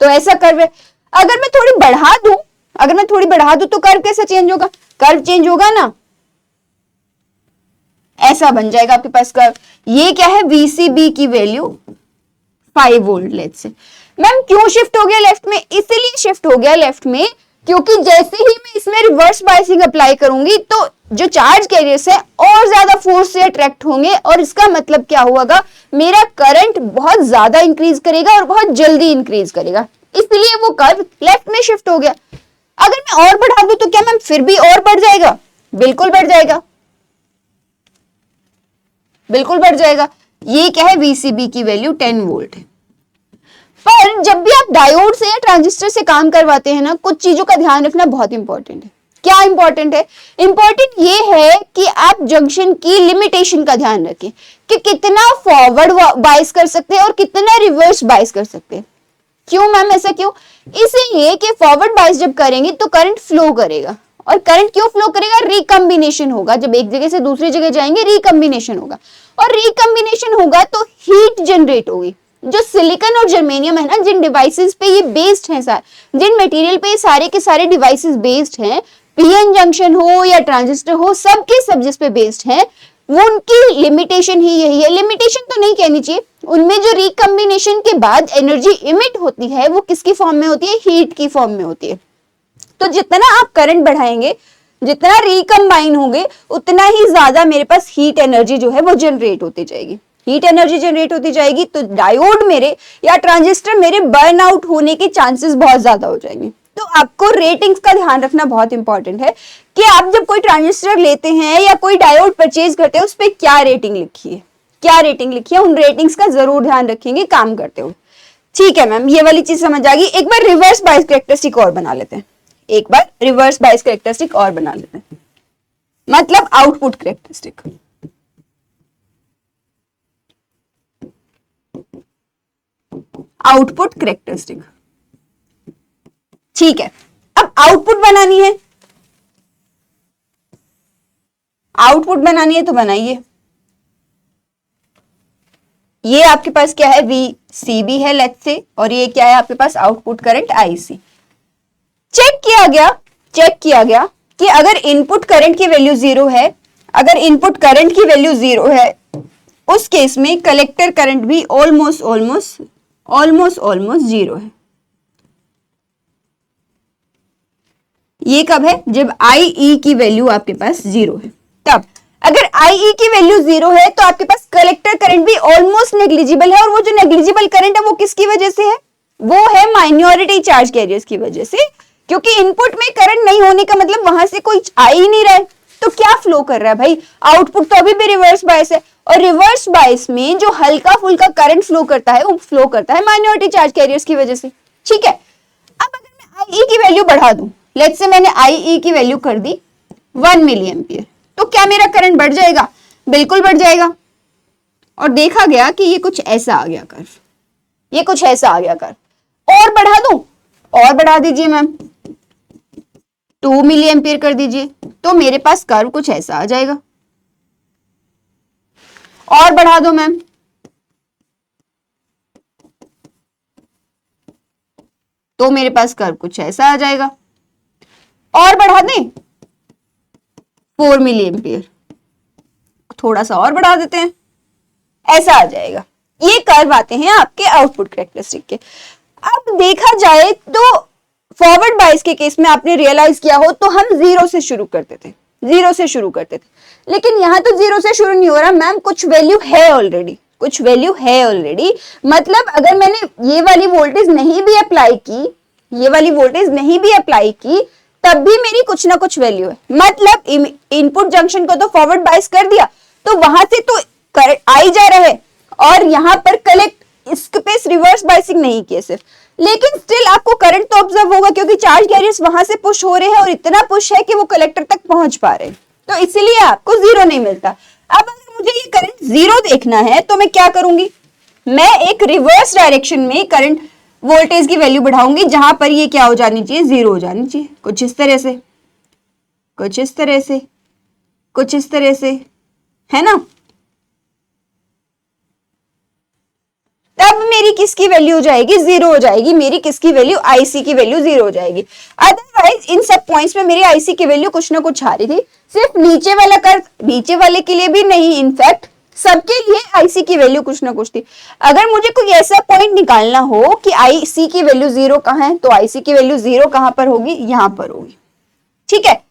तो ऐसा कर्व है। अगर मैं थोड़ी बढ़ा दूं, अगर मैं थोड़ी बढ़ा दूं तो कर्व कैसे चेंज होगा, कर्व चेंज होगा ना, ऐसा बन जाएगा आपके पास कर्व। ये क्या है, VCB की value 5 volt. Let's say ma'am क्यों शिफ्ट हो गया लेफ्ट में, इसीलिए शिफ्ट हो गया लेफ्ट में क्योंकि जैसे ही मैं इसमें रिवर्स बायसिंग अप्लाई करूंगी तो जो चार्ज कैरियर्स है और ज्यादा फोर्स से अट्रैक्ट होंगे, और इसका मतलब क्या होगा, मेरा करंट बहुत ज्यादा इंक्रीज करेगा और बहुत जल्दी इंक्रीज करेगा, इसलिए वो कर्व लेफ्ट में शिफ्ट हो गया। अगर मैं और बढ़ा दूं तो क्या मैम फिर भी और बढ़ जाएगा, बिल्कुल बढ़ जाएगा, बिल्कुल बढ़ जाएगा। ये क्या है, VCB की वैल्यू 10 वोल्ट है। पर जब भी आप डायोड से या ट्रांजिस्टर से काम करवाते हैं ना, कुछ चीजों का ध्यान रखना बहुत इंपॉर्टेंट है। क्या इंपॉर्टेंट है, इंपॉर्टेंट ये है कि आप जंक्शन की लिमिटेशन का ध्यान रखें कि कितना फॉरवर्ड बायस कर सकते हैं और कितना रिवर्स बायस कर सकते हैं। क्यों मैम, ऐसा क्यों, इसलिए कि फॉरवर्ड बायस जब करेंगे तो करंट फ्लो करेगा, और करंट क्यों फ्लो करेगा, रिकम्बिनेशन होगा, जब एक जगह से दूसरी जगह जाएंगे रिकम्बिनेशन होगा, और रिकम्बिनेशन होगा तो हीट जनरेट होगी। जो सिलिकॉन और जर्मेनियम है ना, जिन डिवाइसेस पे ये बेस्ड हैं, जिन मटेरियल पे ये सारे के सारे डिवाइसेस बेस्ड हैं, पीएन जंक्शन हो या ट्रांजिस्टर हो, सब के सब जिस पे बेस्ड हैं, वो उनकी लिमिटेशन ही यही है। लिमिटेशन तो नहीं कहनी चाहिए, उनमें जो रिकम्बिनेशन के बाद एनर्जी इमिट होती है वो किसकी फॉर्म में होती है, हीट की फॉर्म में होती है। तो जितना आप करंट बढ़ाएंगे, जितना रिकम्बाइन होंगे, उतना ही ज्यादा मेरे पास हीट एनर्जी जो है वो जनरेट होती जाएगी, हीट एनर्जी जनरेट होती जाएगी, तो डायोड मेरे या ट्रांजिस्टर मेरे बर्न आउट होने के चांसेस बहुत ज्यादा हो जाएंगे। तो आपको रेटिंग्स का ध्यान रखना बहुत इंपॉर्टेंट है कि आप जब कोई ट्रांजिस्टर लेते हैं या कोई डायोड परचेज करते हैं, उस पर क्या रेटिंग लिखी है, क्या रेटिंग लिखी है, उन रेटिंग्स का जरूर ध्यान रखेंगे काम करते हुए। ठीक है मैम, ये वाली चीज समझ आ गई। एक बार रिवर्स बायस कैरेक्टरिस्टिक और बना लेते हैं, एक बार रिवर्स बायस कैरेक्टरिस्टिक और बना लेते हैं, मतलब आउटपुट कैरेक्टरिस्टिक। आउटपुट कैरेक्टरिस्टिक, ठीक है। अब आउटपुट बनानी है, आउटपुट बनानी है तो बनाइए। ये आपके पास क्या है, VCB है लेट्स से, और ये क्या है आपके पास आउटपुट करंट IC। चेक किया गया कि अगर इनपुट करंट की वैल्यू 0 है, अगर इनपुट करंट की वैल्यू 0 है, उस केस में कलेक्टर करंट भी ऑलमोस्ट 0 है। ये कब है, जब IE की वैल्यू आपके पास 0 है। तब अगर IE की वैल्यू 0 है तो आपके पास कलेक्टर करंट भी ऑलमोस्ट नेग्लिजिबल है, और वो जो नेग्लिजिबल करंट है वो किसकी वजह से है, वो है माइनॉरिटी चार्ज कैरियर्स की वजह से, क्योंकि इनपुट में करंट नहीं होने का मतलब वहां से कोई आ ही नहीं रहा है। तो क्या फ्लो कर रहा है भाई, आउटपुट तो अभी भी रिवर्स बायस है, और रिवर्स बायस में जो हल्का फुल्का करंट फ्लो करता है वो फ्लो करता है माइनॉरिटी चार्ज कैरियर्स की वजह से। ठीक है, अब अगर मैं IE की वैल्यू बढ़ा दूं, लेट्स से मैंने IE की वैल्यू कर दी 1 मिली एम्पियर, तो क्या मेरा करंट बढ़ जाएगा, बिल्कुल बढ़ जाएगा। और देखा गया कि ये कुछ ऐसा आ गया कर्व, ये कुछ ऐसा आ गया कर्व। और बढ़ा दूं, और बढ़ा दीजिए मैम, 2 मिली एम्पियर कर दीजिए, तो मेरे पास कर्व कुछ ऐसा आ जाएगा। और बढ़ा दो मैम, तो मेरे पास कर्व कुछ ऐसा आ जाएगा। और बढ़ा दें 4 मिली एम्पियर, थोड़ा सा और बढ़ा देते हैं, ऐसा आ जाएगा। ये कर्व आते हैं आपके आउटपुट कैरेक्टरिस्टिक के। अब देखा जाए तो फॉरवर्ड बायस के केस में आपने रियलाइज किया हो तो हम 0 से शुरू करते थे, 0 से शुरू करते थे, लेकिन यहां तो 0 से शुरू नहीं हो रहा मैम, कुछ वैल्यू है ऑलरेडी, कुछ वैल्यू है ऑलरेडी। मतलब अगर मैंने ये वाली वोल्टेज नहीं भी अप्लाई की, ये वाली वोल्टेज नहीं भी अप्लाई की, तब भी मेरी कुछ ना कुछ वैल्यू है। मतलब इनपुट जंक्शन को तो फॉरवर्ड बायस कर दिया, तो वहां से तो करंट आई जा रहा है, और यहां पर कलेक्ट इस पे रिवर्स बायसिंग नहीं किया सिर्फ, लेकिन स्टिल आपको करंट तो ऑब्जर्व होगा, क्योंकि चार्ज कैरियर्स वहां से पुश हो रहे हैं, और इतना पुश है कि वो कलेक्टर तक पहुंच पा रहे हैं, तो इसलिए आपको 0 नहीं मिलता। अब अगर मुझे ये करंट 0 देखना है तो मैं क्या करूंगी, मैं एक रिवर्स डायरेक्शन में करंट वोल्टेज की वैल्यू बढ़ाऊंगी, जहां पर ये क्या हो जानी चाहिए, 0 हो जानी चाहिए, कुछ इस तरह से, कुछ इस तरह से, कुछ इस तरह से, है ना। तब मेरी किसकी वैल्यू हो जाएगी, 0 हो जाएगी, मेरी किसकी वैल्यू, IC की वैल्यू 0 हो जाएगी। अदरवाइज इन सब पॉइंट्स में मेरी IC की वैल्यू कुछ ना कुछ आ रही थी, सिर्फ नीचे वाला कर, नीचे वाले के लिए भी नहीं, इनफैक्ट सबके लिए IC की वैल्यू कुछ ना कुछ थी। अगर मुझे कोई ऐसा पॉइंट निकालना हो कि IC की वैल्यू 0 कहां है, तो IC की वैल्यू 0 कहां पर होगी, यहां पर होगी। ठीक है,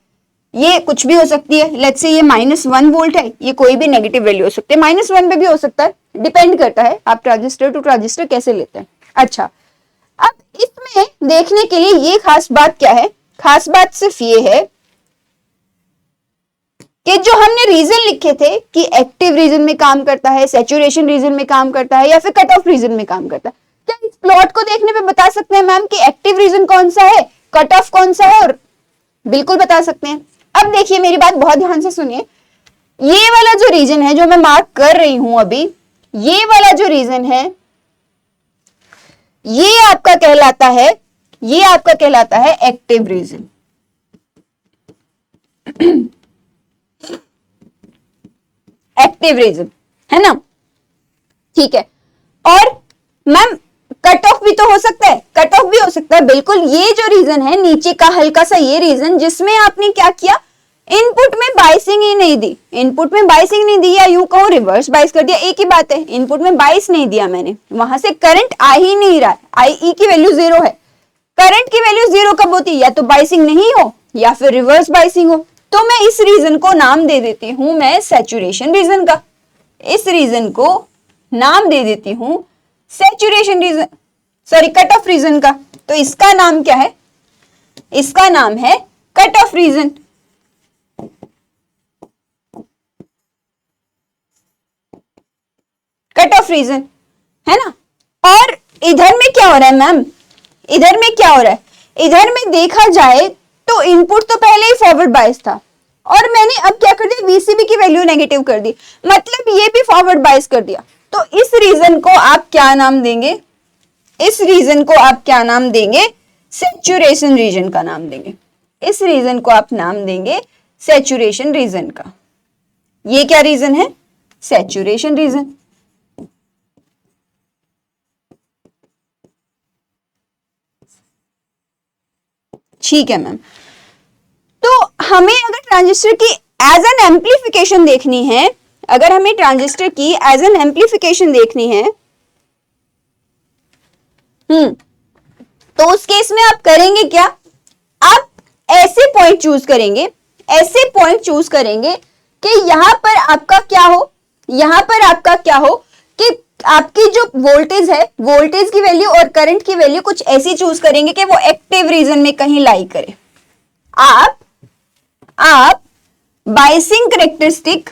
ये कुछ भी हो सकती है, लेट्स से ये -1 वोल्ट है, ये कोई भी नेगेटिव वैल्यू हो सकती है, -1 पे भी हो सकता है, डिपेंड करता है आप ट्रांजिस्टर टू ट्रांजिस्टर कैसे लेते हैं। अच्छा, अब इसमें देखने के लिए ये खास बात क्या है, खास बात सिर्फ ये है कि जो हमने रीजन लिखे थे कि एक्टिव रीजन में काम करता है, सैचुरेशन रीजन में काम करता है, या फिर कट ऑफ रीजन में काम करता है, क्या इस प्लॉट को देखने पे बता सकते हैं मैम कि एक्टिव रीजन कौन सा है, कट ऑफ कौन सा है, और बिल्कुल बता सकते हैं। अब देखिए मेरी बात बहुत ध्यान से सुनिए, ये वाला जो रीजन है जो मैं मार्क कर रही हूं अभी, ये वाला जो रीजन है, ये आपका कहलाता है, ये आपका कहलाता है एक्टिव रीजन। एक्टिव रीजन है ना, ठीक है। और मैम कट ऑफ भी तो हो सकता है, कट ऑफ भी हो सकता है, बिल्कुल। ये जो रीजन है नीचे का हल्का सा ये रीजन, जिसमें आपने क्या किया, इनपुट में बाइसिंग ही नहीं दी, इनपुट में बाइसिंग नहीं दी, या यूं कहो रिवर्स बाइस कर दिया, एक ही बात है, इनपुट में बाइस नहीं दिया मैंने, वहां से करंट आ ही नहीं रहा है, IE की वैल्यू 0 है। करंट की वैल्यू 0 कब होती है, या तो बाइसिंग नहीं हो या फिर रिवर्स बाइसिंग हो। तो मैं इस रीजन को नाम दे देती हूं मैं सैचुरेशन रीजन का, इस रीजन को नाम दे देती हूं saturation region, sorry cut off region का। तो इसका नाम क्या है, इसका नाम है cut off region. Cut off region है ना। और इधर में क्या हो रहा है मैम, इधर में क्या हो रहा है, इधर में देखा जाए तो इनपुट तो पहले ही फॉरवर्ड बायस था, और मैंने अब क्या कर दिया, VCB की वैल्यू नेगेटिव कर दी, मतलब ये भी फॉरवर्ड बायस कर दिया। तो इस रीजन को आप क्या नाम देंगे, इस रीजन को आप क्या नाम देंगे, सैचुरेशन रीजन का नाम देंगे। इस रीजन को आप नाम देंगे सैचुरेशन रीजन का। ये क्या रीजन है, सैचुरेशन रीजन। ठीक है मैम। तो हमें अगर ट्रांजिस्टर की एज एन एम्प्लीफिकेशन देखनी है, अगर हमें ट्रांजिस्टर की एज एन एम्प्लीफिकेशन देखनी है, तो उस केस में आप करेंगे क्या, आप ऐसे पॉइंट चूज करेंगे, ऐसे पॉइंट चूज करेंगे कि यहां पर आपका क्या हो, यहां पर आपका क्या हो कि आपकी जो वोल्टेज है, वोल्टेज की वैल्यू और करंट की वैल्यू कुछ ऐसी चूज करेंगे कि वो एक्टिव रीजन में कहीं लाई करे। आप बायसिंग करेक्टरिस्टिक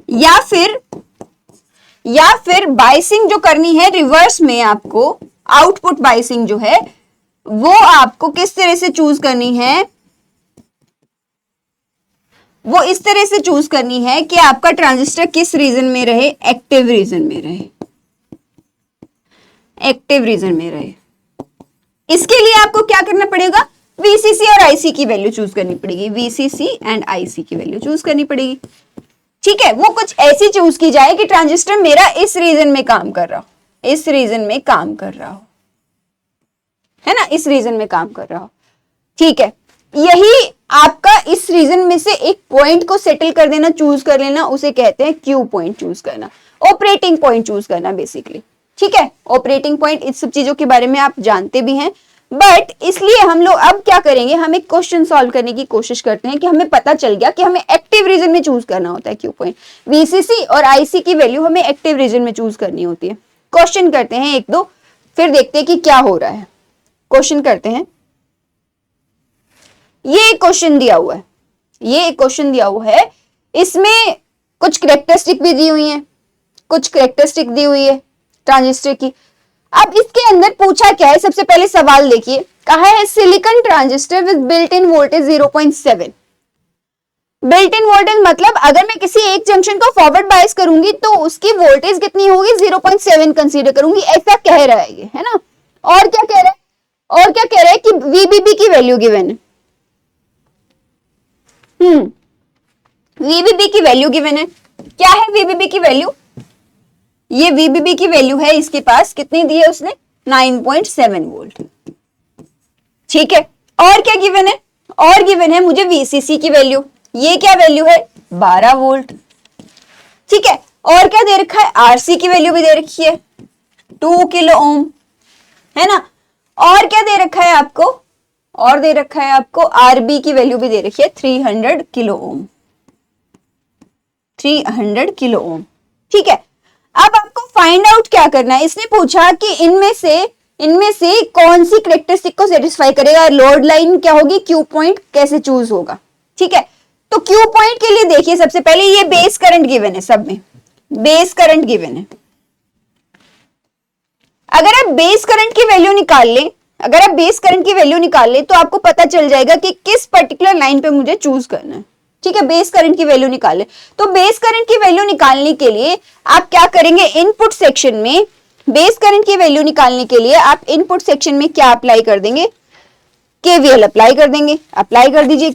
या फिर बायसिंग जो करनी है रिवर्स में, आपको आउटपुट बायसिंग जो है वो आपको किस तरह से चूज करनी है, वो इस तरह से चूज करनी है कि आपका ट्रांजिस्टर किस रीजन में रहे, एक्टिव रीजन में रहे, एक्टिव रीजन में रहे। इसके लिए आपको क्या करना पड़ेगा, VCC और IC की वैल्यू चूज करनी पड़ेगी, VCC एंड IC की वैल्यू चूज करनी पड़ेगी। ठीक है, वो कुछ ऐसी चूज की जाए कि ट्रांजिस्टर मेरा इस रीजन में काम कर रहा हो, इस रीजन में काम कर रहा हो, है ना, इस रीजन में काम कर रहा हो। ठीक है, यही आपका इस रीजन में से एक पॉइंट को सेटल कर देना, चूज कर लेना, उसे कहते हैं क्यू पॉइंट चूज करना, ऑपरेटिंग पॉइंट चूज करना बेसिकली। ठीक है, ऑपरेटिंग पॉइंट, इस सब चीजों के बारे में आप जानते भी हैं, बट इसलिए हम लोग अब क्या करेंगे, हम एक क्वेश्चन सॉल्व करने की कोशिश करते हैं कि हमें पता चल गया कि हमें एक्टिव रीजन में चूज करना होता है क्यू पॉइंट, VCC और IC की वैल्यू हमें एक्टिव रीजन में चूज करनी होती है। क्वेश्चन करते हैं एक दो, फिर देखते हैं कि क्या हो रहा है। क्वेश्चन करते हैं, ये एक क्वेश्चन दिया हुआ है, ये एक क्वेश्चन दिया हुआ है, इसमें कुछ कैरेक्टरिस्टिक भी दी हुई है, कुछ कैरेक्टरिस्टिक दी हुई है ट्रांजिस्टर की। अब इसके अंदर पूछा क्या है, सबसे पहले सवाल देखिए, कहा है silicon transistor with built in voltage 0.7। Built in voltage मतलब अगर मैं किसी एक जंक्शन को फॉरवर्ड बायस करूंगी तो उसकी वोल्टेज कितनी होगी, 0.7 कंसीडर करूंगी, ऐसा कह रहा है ये, है ना। और क्या कह रहा है, और क्या कह रहा है कि VBB की वैल्यू गिवन है, VBB की वैल्यू गिवन है। क्या है VBB की वैल्यू, ये VBB की वैल्यू है, इसके पास कितनी दी है उसने, 9.7 वोल्ट। ठीक है, और क्या गिवन है, और गिवन है मुझे VCC की वैल्यू, ये क्या वैल्यू है, 12 वोल्ट। ठीक है, और क्या दे रखा है, RC की वैल्यू भी दे रखी है 2 किलो ओम, है ना। और क्या दे रखा है आपको, और दे रखा है आपको RB की वैल्यू भी दे रखी है 300 किलो ओम, 300 किलो ओम। ठीक है, अब आपको फाइंड आउट क्या करना है, इसने पूछा कि इनमें से कौन सी कैरेक्टरिस्टिक को सेटिस्फाई करेगा, लोड लाइन क्या होगी, क्यू पॉइंट कैसे चूज होगा। ठीक है, तो क्यू पॉइंट के लिए देखिए, सबसे पहले ये बेस करंट गिवन है, सब में बेस करंट गिवन है। अगर आप बेस करंट की वैल्यू निकाल लें, अगर आप बेस करंट की वैल्यू निकाल लें तो आपको पता चल जाएगा कि किस पर्टिकुलर लाइन पे मुझे चूज करना है। ठीक है, बेस करंट की वैल्यू निकालें, तो बेस करंट की वैल्यू निकालने के लिए आप क्या करेंगे, इनपुट सेक्शन में बेस करंट की वैल्यू निकालने के लिए आप इनपुट सेक्शन में क्या अप्लाई कर देंगे, KVL अप्लाई कर देंगे। अप्लाई कर दीजिए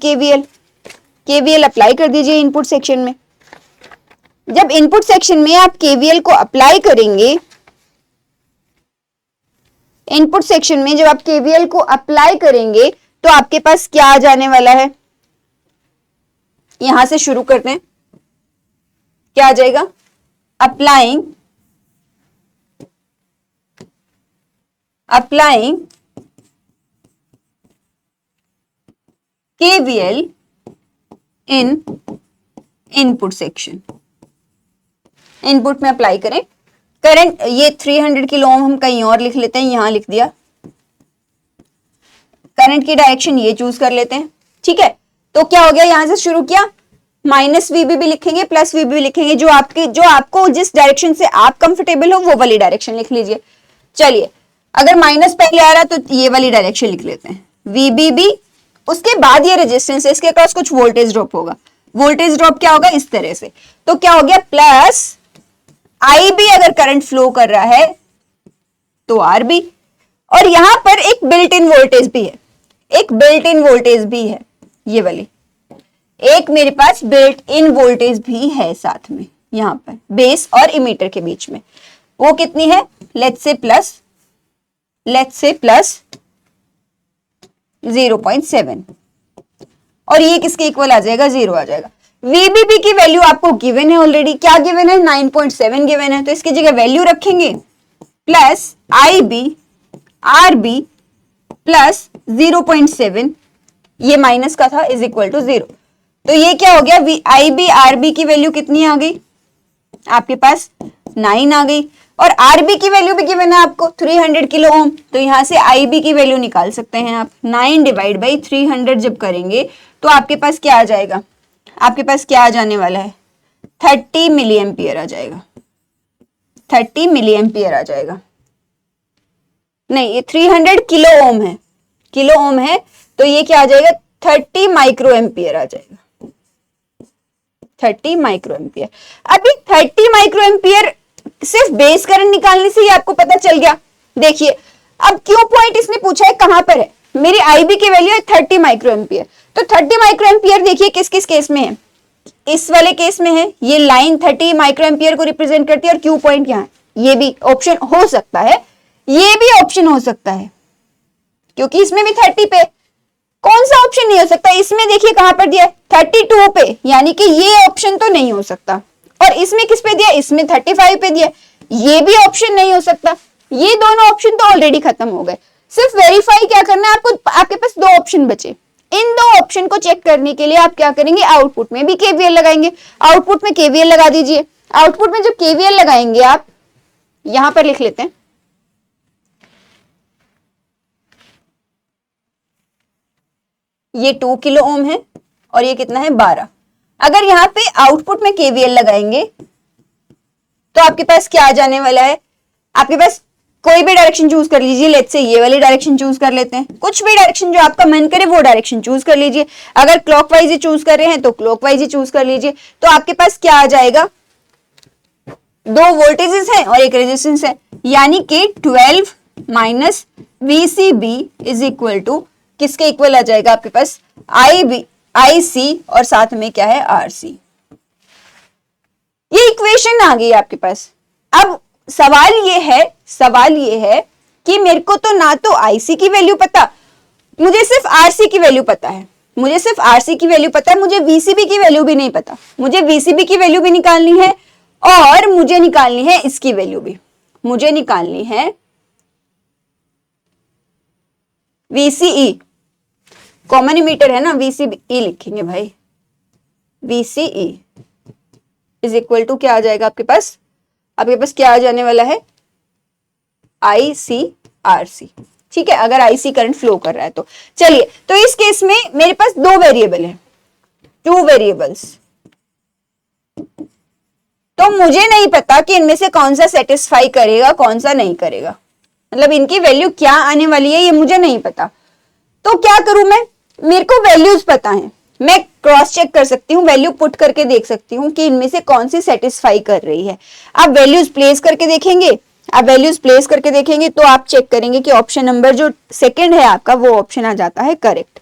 KVL अप्लाई कर दीजिए इनपुट सेक्शन में। जब इनपुट सेक्शन में आप KVL को अप्लाई करेंगे, इनपुट सेक्शन में जब आप KVL को अप्लाई करेंगे तो आपके पास क्या आ जाने वाला है, यहां से शुरू करते हैं, क्या आ जाएगा, अप्लाइंग KVL इन इनपुट सेक्शन। इनपुट में अप्लाई करें करंट, ये 300 किलो ओम हम कहीं और लिख लेते हैं, यहां लिख दिया। करंट की डायरेक्शन ये चूज कर लेते हैं। ठीक है, तो क्या हो गया, यहां से शुरू किया, माइनस VBB लिखेंगे, प्लस VBB लिखेंगे, जो आपको जिस डायरेक्शन से आप कंफर्टेबल हो वो वाली डायरेक्शन लिख लीजिए। चलिए, अगर माइनस पहले आ रहा है तो ये वाली डायरेक्शन लिख लेते हैं, VBB। उसके बाद ये रेजिस्टेंस है, इसके पास कुछ वोल्टेज ड्रॉप होगा, वोल्टेज ड्रॉप क्या होगा, इस तरह से, तो क्या हो गया, प्लस IB अगर करंट फ्लो कर रहा है तो RB, और यहां पर एक बिल्ट इन वोल्टेज भी है, एक बिल्ट इन वोल्टेज भी है, ये वाली एक मेरे पास बिल्ट इन वोल्टेज भी है साथ में, यहां पर बेस और इमीटर के बीच में। वो कितनी है, लेट्स से प्लस 0.7, और ये किसके इक्वल आ जाएगा, 0 आ जाएगा। वीबीपी की वैल्यू आपको गिवन है ऑलरेडी, क्या गिवन है, 9.7 गिवन है, तो इसकी जगह वैल्यू रखेंगे प्लस IB RB प्लस 0.7, ये माइनस का था, इज इक्वल टू 0। तो ये क्या हो गया, IB RB की वैल्यू कितनी आ गई आपके पास, 9 आ गई, और RB की वैल्यू भी गिवन है आपको 300 किलो ओम, तो यहां से IB की वैल्यू निकाल सकते हैं आप। 9 डिवाइड बाई 300 जब करेंगे तो आपके पास क्या आ जाएगा, आपके पास क्या आ जाने वाला है, 30 मिली एम्पियर आ जाएगा, 30 मिली एम्पियर आ जाएगा। नहीं, ये 300 किलो ओम है, किलो ओम है, तो ये क्या आ जाएगा, 30 माइक्रो एम्पियर आ जाएगा, 30 माइक्रो एम्पियर। अभी 30 माइक्रो एम्पियर सिर्फ बेस करंट निकालने से ही आपको पता चल गया। देखिए अब क्यू पॉइंट इसने पूछा है कहां पर है, मेरी IB की वैल्यू है 30 माइक्रो एम्पियर, तो 30 माइक्रो एम्पियर देखिए किस किस केस में है, इस वाले केस में है, ये लाइन 30 माइक्रो एम्पियर को रिप्रेजेंट करती है, और क्यू पॉइंट यहाँ है। ये भी ऑप्शन हो सकता है, ये भी ऑप्शन हो सकता है, क्योंकि इसमें भी 30 पे, कौन सा ऑप्शन नहीं हो सकता, इसमें देखिए कहां पर दिया है 32 पे, यानी कि ये ऑप्शन तो नहीं हो सकता, और इसमें किस पे दिया, इसमें 35 पे दिया, ये भी ऑप्शन नहीं हो सकता। ये दोनों ऑप्शन तो ऑलरेडी खत्म हो गए, सिर्फ वेरीफाई क्या करना है आपको, आपके पास 2 ऑप्शन बचे। इन 2 ऑप्शन को चेक करने के लिए आप क्या करेंगे, आउटपुट में भी KVL लगाएंगे, आउटपुट में KVL लगा दीजिए। आउटपुट में जब KVL लगाएंगे आप, यहां पर लिख लेते हैं, ये 2 किलो ओम है और ये कितना है 12। अगर यहाँ पे आउटपुट में KVL लगाएंगे तो आपके पास क्या आ जाने वाला है, आपके पास कोई भी डायरेक्शन चूज कर लीजिए, लेट्स से ये वाली डायरेक्शन चूज कर लेते हैं, कुछ भी डायरेक्शन जो आपका मन करे वो डायरेक्शन चूज कर लीजिए। अगर क्लॉकवाइज ही चूज कर रहे हैं तो क्लॉकवाइज ही चूज कर लीजिए। तो आपके पास क्या आ जाएगा, 2 वोल्टेजेस हैं और एक रेजिस्टेंस है, यानी कि 12 minus VCB is equal to किसके इक्वल आ जाएगा आपके पास, IC और साथ में क्या है RC। ये इक्वेशन आ गई आपके पास। अब सवाल ये है कि मेरे को तो ना तो IC की वैल्यू पता, मुझे सिर्फ RC की वैल्यू पता है, मुझे VCB की वैल्यू भी नहीं पता, मुझे VCB की वैल्यू भी निकालनी है और मुझे निकालनी है इसकी वैल्यू भी, मुझे निकालनी है VCE, कॉमन इमीटर है ना, VCE लिखेंगे भाई, VCE इज इक्वल टू क्या आ जाएगा आपके पास क्या आ जाने वाला है, ICRC। ठीक है, अगर IC करंट फ्लो कर रहा है तो। चलिए, तो इस केस में मेरे पास 2 वेरिएबल है, 2 वेरिएबल्स, तो मुझे नहीं पता कि इनमें से कौन सा सेटिस्फाई करेगा कौन सा नहीं करेगा, मतलब इनकी वैल्यू क्या आने वाली है ये मुझे नहीं पता। तो क्या करूं मैं, मेरे को वैल्यूज पता है, मैं क्रॉस चेक कर सकती हूँ, वैल्यू पुट करके देख सकती हूँ कि इनमें से कौन सी सेटिस्फाई कर रही है। आप वैल्यूज प्लेस करके देखेंगे, तो आप चेक करेंगे कि ऑप्शन नंबर जो सेकंड है आपका वो ऑप्शन आ जाता है करेक्ट।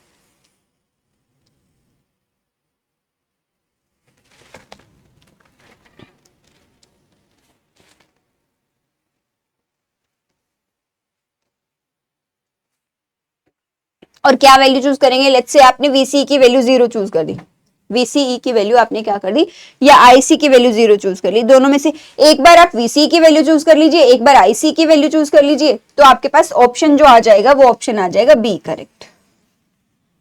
और क्या वैल्यू चूज करेंगे, लेट्स से आपने VCE की वैल्यू 0 चूज कर दी, VCE की वैल्यू आपने क्या कर दी, या IC की वैल्यू 0 चूज कर ली, दोनों में से एक बार आप VCE की वैल्यू चूज कर लीजिए, एक बार IC की वैल्यू चूज कर लीजिए, तो आपके पास ऑप्शन जो आ जाएगा वो ऑप्शन आ जाएगा B करेक्ट।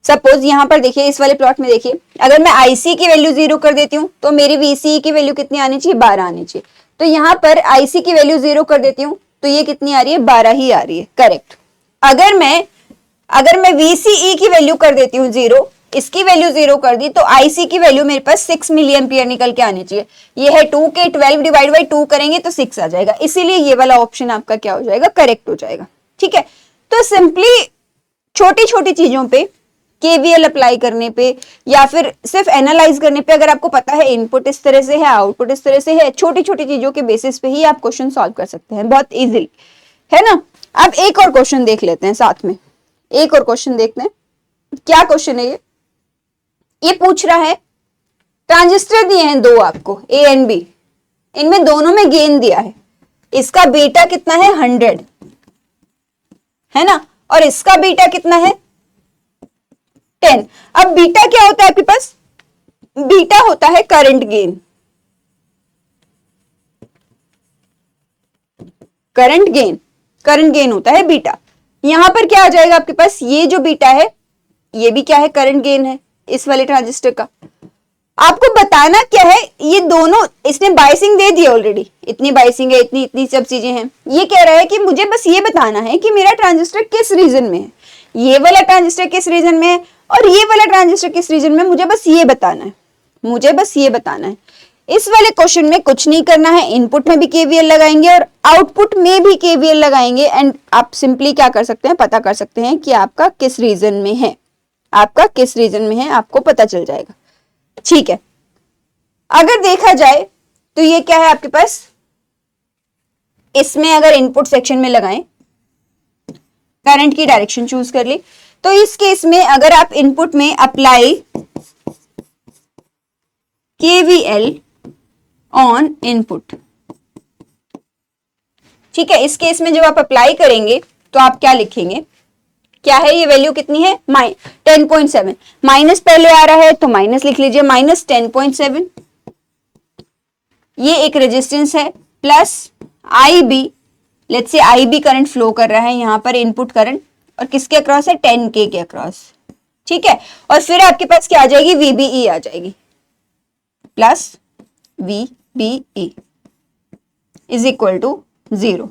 सपोज यहां पर देखिए, इस वाले प्लॉट में देखिए, अगर मैं IC की वैल्यू 0 कर देती हूँ तो मेरी VCE की वैल्यू कितनी आनी चाहिए, 12 आनी चाहिए। तो यहाँ पर IC की वैल्यू 0 कर देती हूँ तो ये कितनी आ रही है, 12 ही आ रही है करेक्ट। अगर मैं VCE की वैल्यू कर देती हूँ 0, इसकी वैल्यू 0 कर दी, तो IC की वैल्यू मेरे पास 6 मिली एम्पियर निकल के आनी चाहिए। ये है 2 के 12 डिवाइड बाई 2 करेंगे तो 6 आ जाएगा, इसीलिए ये वाला ऑप्शन आपका क्या हो जाएगा, करेक्ट हो जाएगा। ठीक है, तो सिंपली छोटी छोटी चीजों पे KVL अप्लाई करने पे या फिर सिर्फ एनालाइज करने पे, अगर आपको पता है इनपुट इस तरह से है आउटपुट इस तरह से है, छोटी छोटी चीजों के बेसिस पे ही आप क्वेश्चन सॉल्व कर सकते हैं बहुत इजीली, है ना। अब एक और क्वेश्चन देख लेते हैं साथ में, एक और क्वेश्चन देखते हैं क्या क्वेश्चन है ये पूछ रहा है, ट्रांजिस्टर दिए हैं 2 आपको A एंड B, इनमें दोनों में गेन दिया है, इसका बीटा कितना है 100 है ना, और इसका बीटा कितना है 10। अब बीटा क्या होता है आपके पास, बीटा होता है करंट गेन, करंट गेन होता है बीटा। यहां पर क्या आ जाएगा आपके पास, ये जो बीटा है ये भी क्या है, करंट गेन है इस वाले ट्रांजिस्टर का। आपको बताना क्या है, ये दोनों इसने बायसिंग दे दी ऑलरेडी, इतनी बायसिंग है, इतनी इतनी सब चीजें हैं। ये कह रहा है कि मुझे बस ये बताना है कि मेरा ट्रांजिस्टर किस रीजन में है, ये वाला ट्रांजिस्टर किस रीजन में है और ये वाला ट्रांजिस्टर किस रीजन में, मुझे बस ये बताना है, मुझे बस ये बताना है। इस वाले क्वेश्चन में कुछ नहीं करना है, इनपुट में भी केवीएल लगाएंगे और आउटपुट में भी केवीएल लगाएंगे एंड आप सिंपली क्या कर सकते हैं, पता कर सकते हैं कि आपका किस रीजन में है, आपका किस रीजन में है, आपको पता चल जाएगा। ठीक है, अगर देखा जाए तो ये क्या है आपके पास, इसमें अगर इनपुट सेक्शन में लगाएं, करंट की डायरेक्शन चूज कर ली, तो इस केस में अगर आप इनपुट में अप्लाई केवीएल ऑन इनपुट, ठीक है, इस केस में जब आप अप्लाई करेंगे तो आप क्या लिखेंगे, क्या है ये वैल्यू कितनी है 10.7, माइनस पहले आ रहा है तो माइनस लिख लीजिए, माइनस 10.7, ये एक रेजिस्टेंस है, plus IB, let's say IB current flow कर रहा है यहां पर, इनपुट करंट, और किसके अक्रॉस है 10K के अक्रॉस, ठीक है, और फिर आपके पास क्या आ जाएगी, VBE आ जाएगी, plus VBE is equal to 0।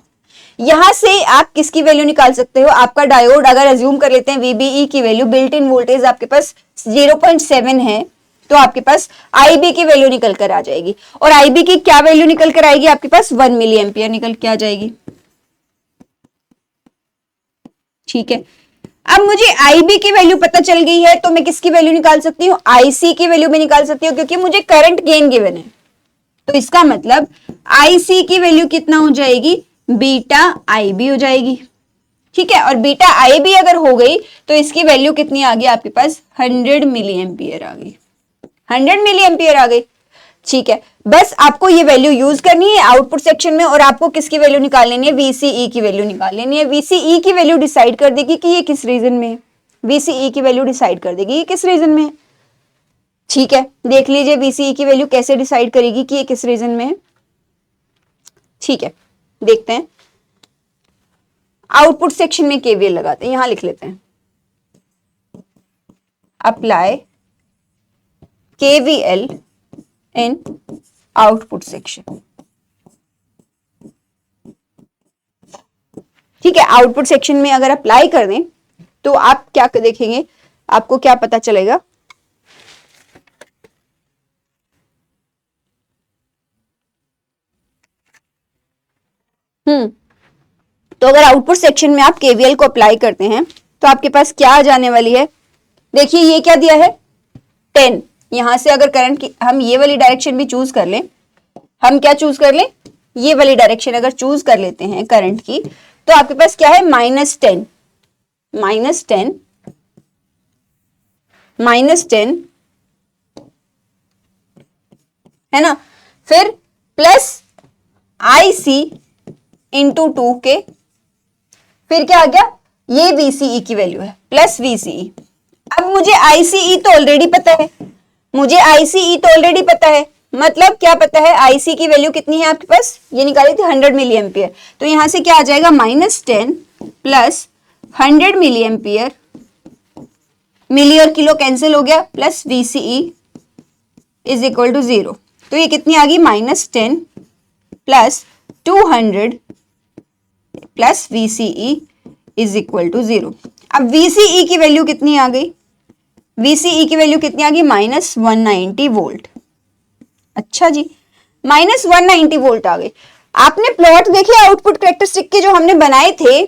यहां से आप किसकी वैल्यू निकाल सकते हो, आपका डायोड अगर अज्यूम कर लेते हैं VBE की वैल्यू, बिल्ट इन वोल्टेज आपके पास 0.7 है, तो आपके पास IB की वैल्यू निकल कर आ जाएगी, और IB की क्या वैल्यू निकल कर आएगी आपके पास, 1 मिली एम्पियर निकल के आ जाएगी। ठीक है, अब मुझे IB की वैल्यू पता चल गई है तो मैं किसकी वैल्यू निकाल सकती हूँ, IC की वैल्यू भी निकाल सकती हूँ, क्योंकि मुझे करंट गेन गिवन है, तो इसका मतलब IC की वैल्यू कितना हो जाएगी, बीटा IB हो जाएगी। ठीक है, और बीटा IB अगर हो गई तो इसकी वैल्यू कितनी आ गई आपके पास, 100 मिली एम्पियर आ गई, 100 मिली एम्पियर आ गई। ठीक है, बस आपको ये वैल्यू यूज करनी है आउटपुट सेक्शन में, और आपको किसकी वैल्यू निकाल लेनी है, VCE की वैल्यू निकाल लेनी है। VCE की वैल्यू डिसाइड कर देगी कि ये किस रीजन में है, VCE की वैल्यू डिसाइड कर देगी ये किस रीजन में है। ठीक है, देख लीजिए VCE की वैल्यू कैसे डिसाइड करेगी कि ये किस रीजन में है। ठीक है, देखते हैं, आउटपुट सेक्शन में केवीएल लगाते हैं, यहां लिख लेते हैं अप्लाई केवीएल इन आउटपुट सेक्शन। ठीक है, आउटपुट सेक्शन में अगर अप्लाई कर दें तो आप क्या देखेंगे, आपको क्या पता चलेगा, तो अगर आउटपुट सेक्शन में आप केवीएल को अप्लाई करते हैं तो आपके पास क्या आ जाने वाली है, देखिए ये क्या दिया है 10, यहां से अगर करंट की हम ये वाली डायरेक्शन भी चूज कर लें, हम क्या चूज कर लें, ये वाली डायरेक्शन अगर चूज कर लेते हैं करंट की, तो आपके पास क्या है -10 है ना, फिर प्लस IC इंटू 2K, फिर क्या आ गया, ये VCE की वैल्यू है प्लस VCE। अब मुझे ICE तो ऑलरेडी पता है, मुझे ICE तो ऑलरेडी पता है, मतलब क्या पता है, IC की वैल्यू कितनी है आपके पास, ये निकाली थी 100 मिली एम्पियर, तो यहां से क्या आ जाएगा -10 प्लस 100 मिली एम्पियर, मिली और किलो कैंसिल हो गया, plus VCE is equal to 0, तो ये कितनी आ गई -10 plus 200 plus VCE is equal to 0। अब VCE की वैल्यू कितनी आ गई, VCE की वैल्यू कितनी आ गई, -190 वोल्ट। अच्छा जी, -190 वोल्ट आ गई। आपने प्लॉट देखिए आउटपुट कैरेक्टरिस्टिक के जो हमने बनाए थे,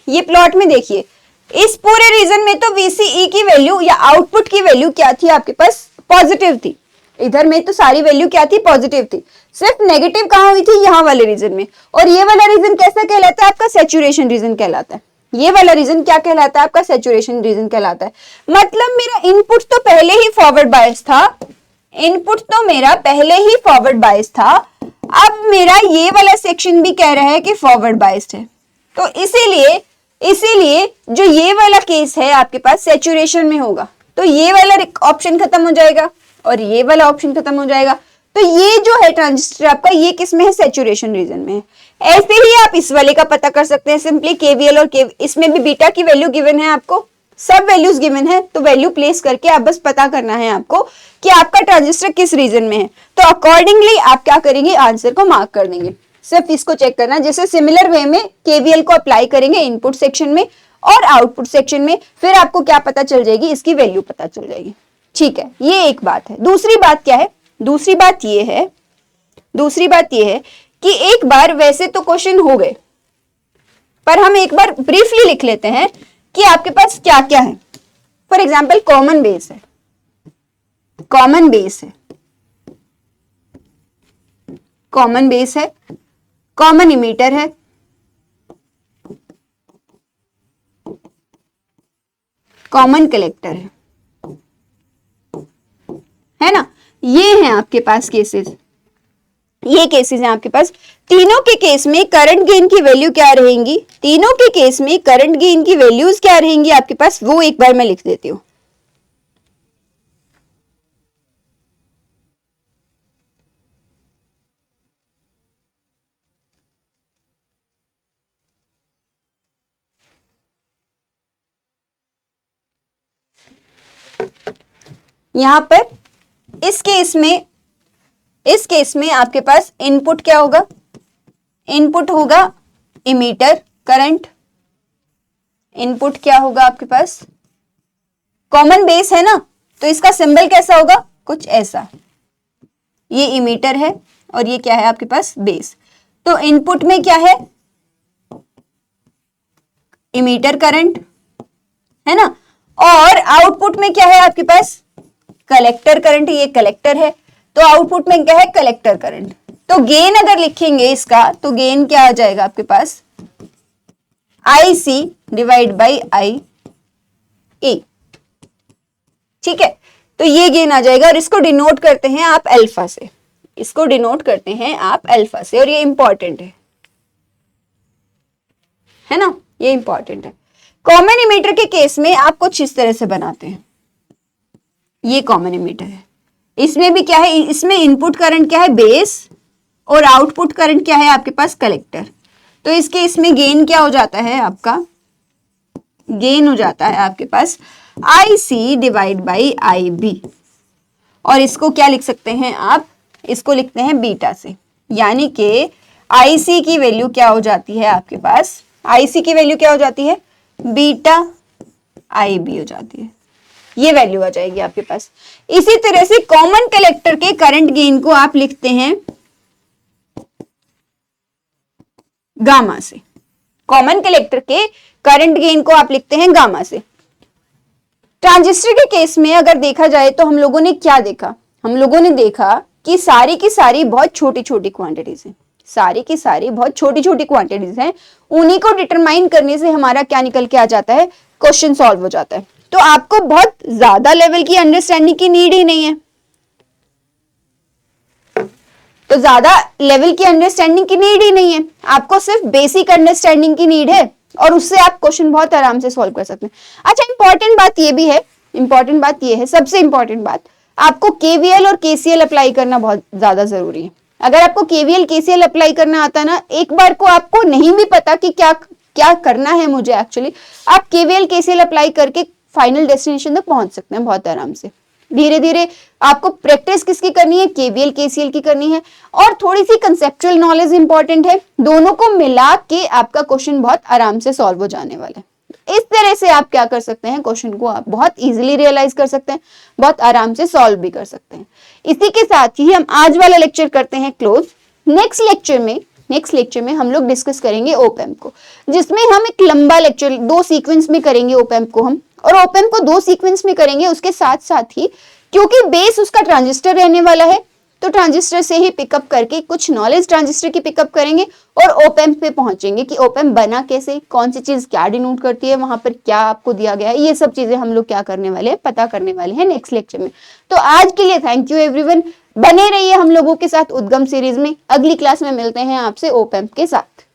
ये प्लॉट में देखिए, इस पूरे रीजन में तो VCE की वैल्यू या आउटपुट की वैल्यू क्या थी आपके पास, पॉजिटिव थी, इधर में तो सारी वैल्यू क्या थी, पॉजिटिव थी, सिर्फ नेगेटिव कहां हुई थी, यहाँ वाले रीजन में। और ये वाला रीजन कैसा कहलाता है आपका, सैचुरेशन रीजन कहलाता है। ये वाला रीजन क्या कहलाता है आपका, सैचुरेशन रीजन कहलाता है। मतलब मेरा इनपुट तो पहले ही फॉरवर्ड बायस था, इनपुट तो मेरा पहले ही फॉरवर्ड बायस था, अब मेरा ये वाला सेक्शन भी कह रहा है कि फॉरवर्ड बाइस्ड है, तो इसीलिए जो ये वाला केस है आपके पास सैचुरेशन में होगा, तो ये वाला ऑप्शन खत्म हो जाएगा और ये वाला ऑप्शन खत्म हो जाएगा। तो ये जो है ट्रांजिस्टर आपका, ये किस में है, सैचुरेशन रीजन में है। ऐसे ही आप इस वाले का पता कर सकते हैं सिंपली केवीएल और इसमें भी बीटा की वैल्यू गिवन है, आपको सब वैल्यूज गिवन है, तो वैल्यू प्लेस करके आप बस पता करना है आपको कि आपका ट्रांजिस्टर किस रीजन में है। तो अकॉर्डिंगली आप क्या करेंगे, आंसर को मार्क कर देंगे। सिर्फ इसको चेक करना, जैसे सिमिलर वे में केवीएल को अप्लाई करेंगे इनपुट सेक्शन में और आउटपुट सेक्शन में, फिर आपको क्या पता चल जाएगी, इसकी वैल्यू पता चल जाएगी। ठीक है, ये एक बात है। दूसरी बात क्या है, दूसरी बात ये है कि एक बार वैसे तो क्वेश्चन हो गए, पर हम एक बार ब्रीफली लिख लेते हैं कि आपके पास क्या क्या है। फॉर एग्जाम्पल कॉमन बेस है, कॉमन बेस है, कॉमन इमीटर है, कॉमन कलेक्टर है ना। ये हैं आपके पास केसेस, ये केसेस हैं आपके पास। तीनों के केस में करंट गेन की वैल्यू क्या रहेंगी, तीनों के केस में करंट गेन की वैल्यूज क्या रहेंगी आपके पास, वो एक बार मैं लिख देती हूं। यहां पर इस केस में आपके पास इनपुट क्या होगा, इनपुट होगा इमीटर करंट, इनपुट क्या होगा आपके पास, कॉमन बेस है ना, तो इसका सिंबल कैसा होगा, कुछ ऐसा। ये इमीटर है और ये क्या है आपके पास, बेस। तो इनपुट में क्या है, इमीटर करंट है ना, और आउटपुट में क्या है आपके पास, कलेक्टर करंट। ये कलेक्टर है, तो आउटपुट में क्या है, कलेक्टर करंट। तो गेन अगर लिखेंगे इसका, तो गेन क्या आ जाएगा आपके पास, IC डिवाइड बाई IA। ठीक है, तो ये गेन आ जाएगा और इसको डिनोट करते हैं आप अल्फा से, इसको डिनोट करते हैं आप अल्फा से, और ये इंपॉर्टेंट है ना, ये इंपॉर्टेंट है। कॉमन इमीटर के केस में आप कुछ इस तरह से बनाते हैं, ये कॉमन इमीटर है, इसमें भी क्या है, इसमें इनपुट करंट क्या है, बेस, और आउटपुट करंट क्या है आपके पास, कलेक्टर। तो इसके इसमें गेन क्या हो जाता है आपका, गेन हो जाता है आपके पास IC डिवाइड बाई IB, और इसको क्या लिख सकते हैं आप, इसको लिखते हैं बीटा से, यानी कि IC की वैल्यू क्या हो जाती है आपके पास, IC की वैल्यू क्या हो जाती है, बीटा IB हो जाती है, ये वैल्यू आ जाएगी आपके पास। इसी तरह से कॉमन कलेक्टर के करंट गेन को आप लिखते हैं गामा से, कॉमन कलेक्टर के करंट गेन को आप लिखते हैं गामा से। ट्रांजिस्टर के केस में अगर देखा जाए तो हम लोगों ने क्या देखा, हम लोगों ने देखा कि सारी की सारी बहुत छोटी छोटी क्वांटिटीज हैं, सारी की सारी बहुत छोटी छोटी क्वांटिटीज हैं, उन्हीं को डिटरमाइन करने से हमारा क्या निकल के आ जाता है, क्वेश्चन सॉल्व हो जाता है। तो आपको बहुत ज्यादा लेवल की अंडरस्टैंडिंग की नीड ही नहीं है, तो ज्यादा लेवल की अंडरस्टैंडिंग की नीड ही नहीं है, आपको सिर्फ बेसिक अंडरस्टैंडिंग की नीड है, और उससे आप क्वेश्चन बहुत आराम से सॉल्व कर सकते हैं। अच्छा, इंपॉर्टेंट बात ये भी है, इंपॉर्टेंट बात ये है, सबसे इंपॉर्टेंट बात, आपको केवीएल और केसीएल अप्लाई करना बहुत ज्यादा जरूरी है। अगर आपको केवीएल केसीएल अप्लाई करना आता है ना, एक बार को आपको नहीं भी पता कि क्या क्या करना है मुझे एक्चुअली, आप केवीएल केसीएल अप्लाई करके फाइनल डेस्टिनेशन तक पहुंच सकते हैं बहुत आराम से। धीरे धीरे आपको प्रैक्टिस किसकी करनी है, केवीएल केसीएल की करनी है, और थोड़ी सी कंसेप्चुअल नॉलेज इंपॉर्टेंट है। दोनों को मिला के आपका क्वेश्चन बहुत आराम से सॉल्व हो जाने वाला है। इस तरह से आप क्या कर सकते हैं, क्वेश्चन को आप बहुत इजीली रियलाइज कर सकते हैं, बहुत आराम से सॉल्व भी कर सकते हैं। इसी के साथ ही हम आज वाला लेक्चर करते हैं क्लोज। नेक्स्ट लेक्चर में हम लोग डिस्कस करेंगे ओपैम्प को, जिसमें हम एक लंबा लेक्चर 2 सीक्वेंस में करेंगे ओपैम्प को हम, और ओपैम्प को 2 सीक्वेंस में करेंगे। उसके साथ साथ ही क्योंकि बेस उसका ट्रांजिस्टर रहने वाला है, तो ट्रांजिस्टर से ही पिकअप करके कुछ नॉलेज ट्रांजिस्टर की पिकअप करेंगे और ओपैम्प पे पहुंचेंगे कि ओपैम्प बना कैसे, कौन सी चीज क्या डिनोट करती है, वहां पर क्या आपको दिया गया है, ये सब चीजें हम लोग क्या करने वाले हैं, पता करने वाले हैं नेक्स्ट लेक्चर में। तो आज के लिए थैंक यू एवरीवन। बने रहिए हम लोगों के साथ उद्गम सीरीज में। अगली क्लास में मिलते हैं आपसे ओपैम्प के साथ।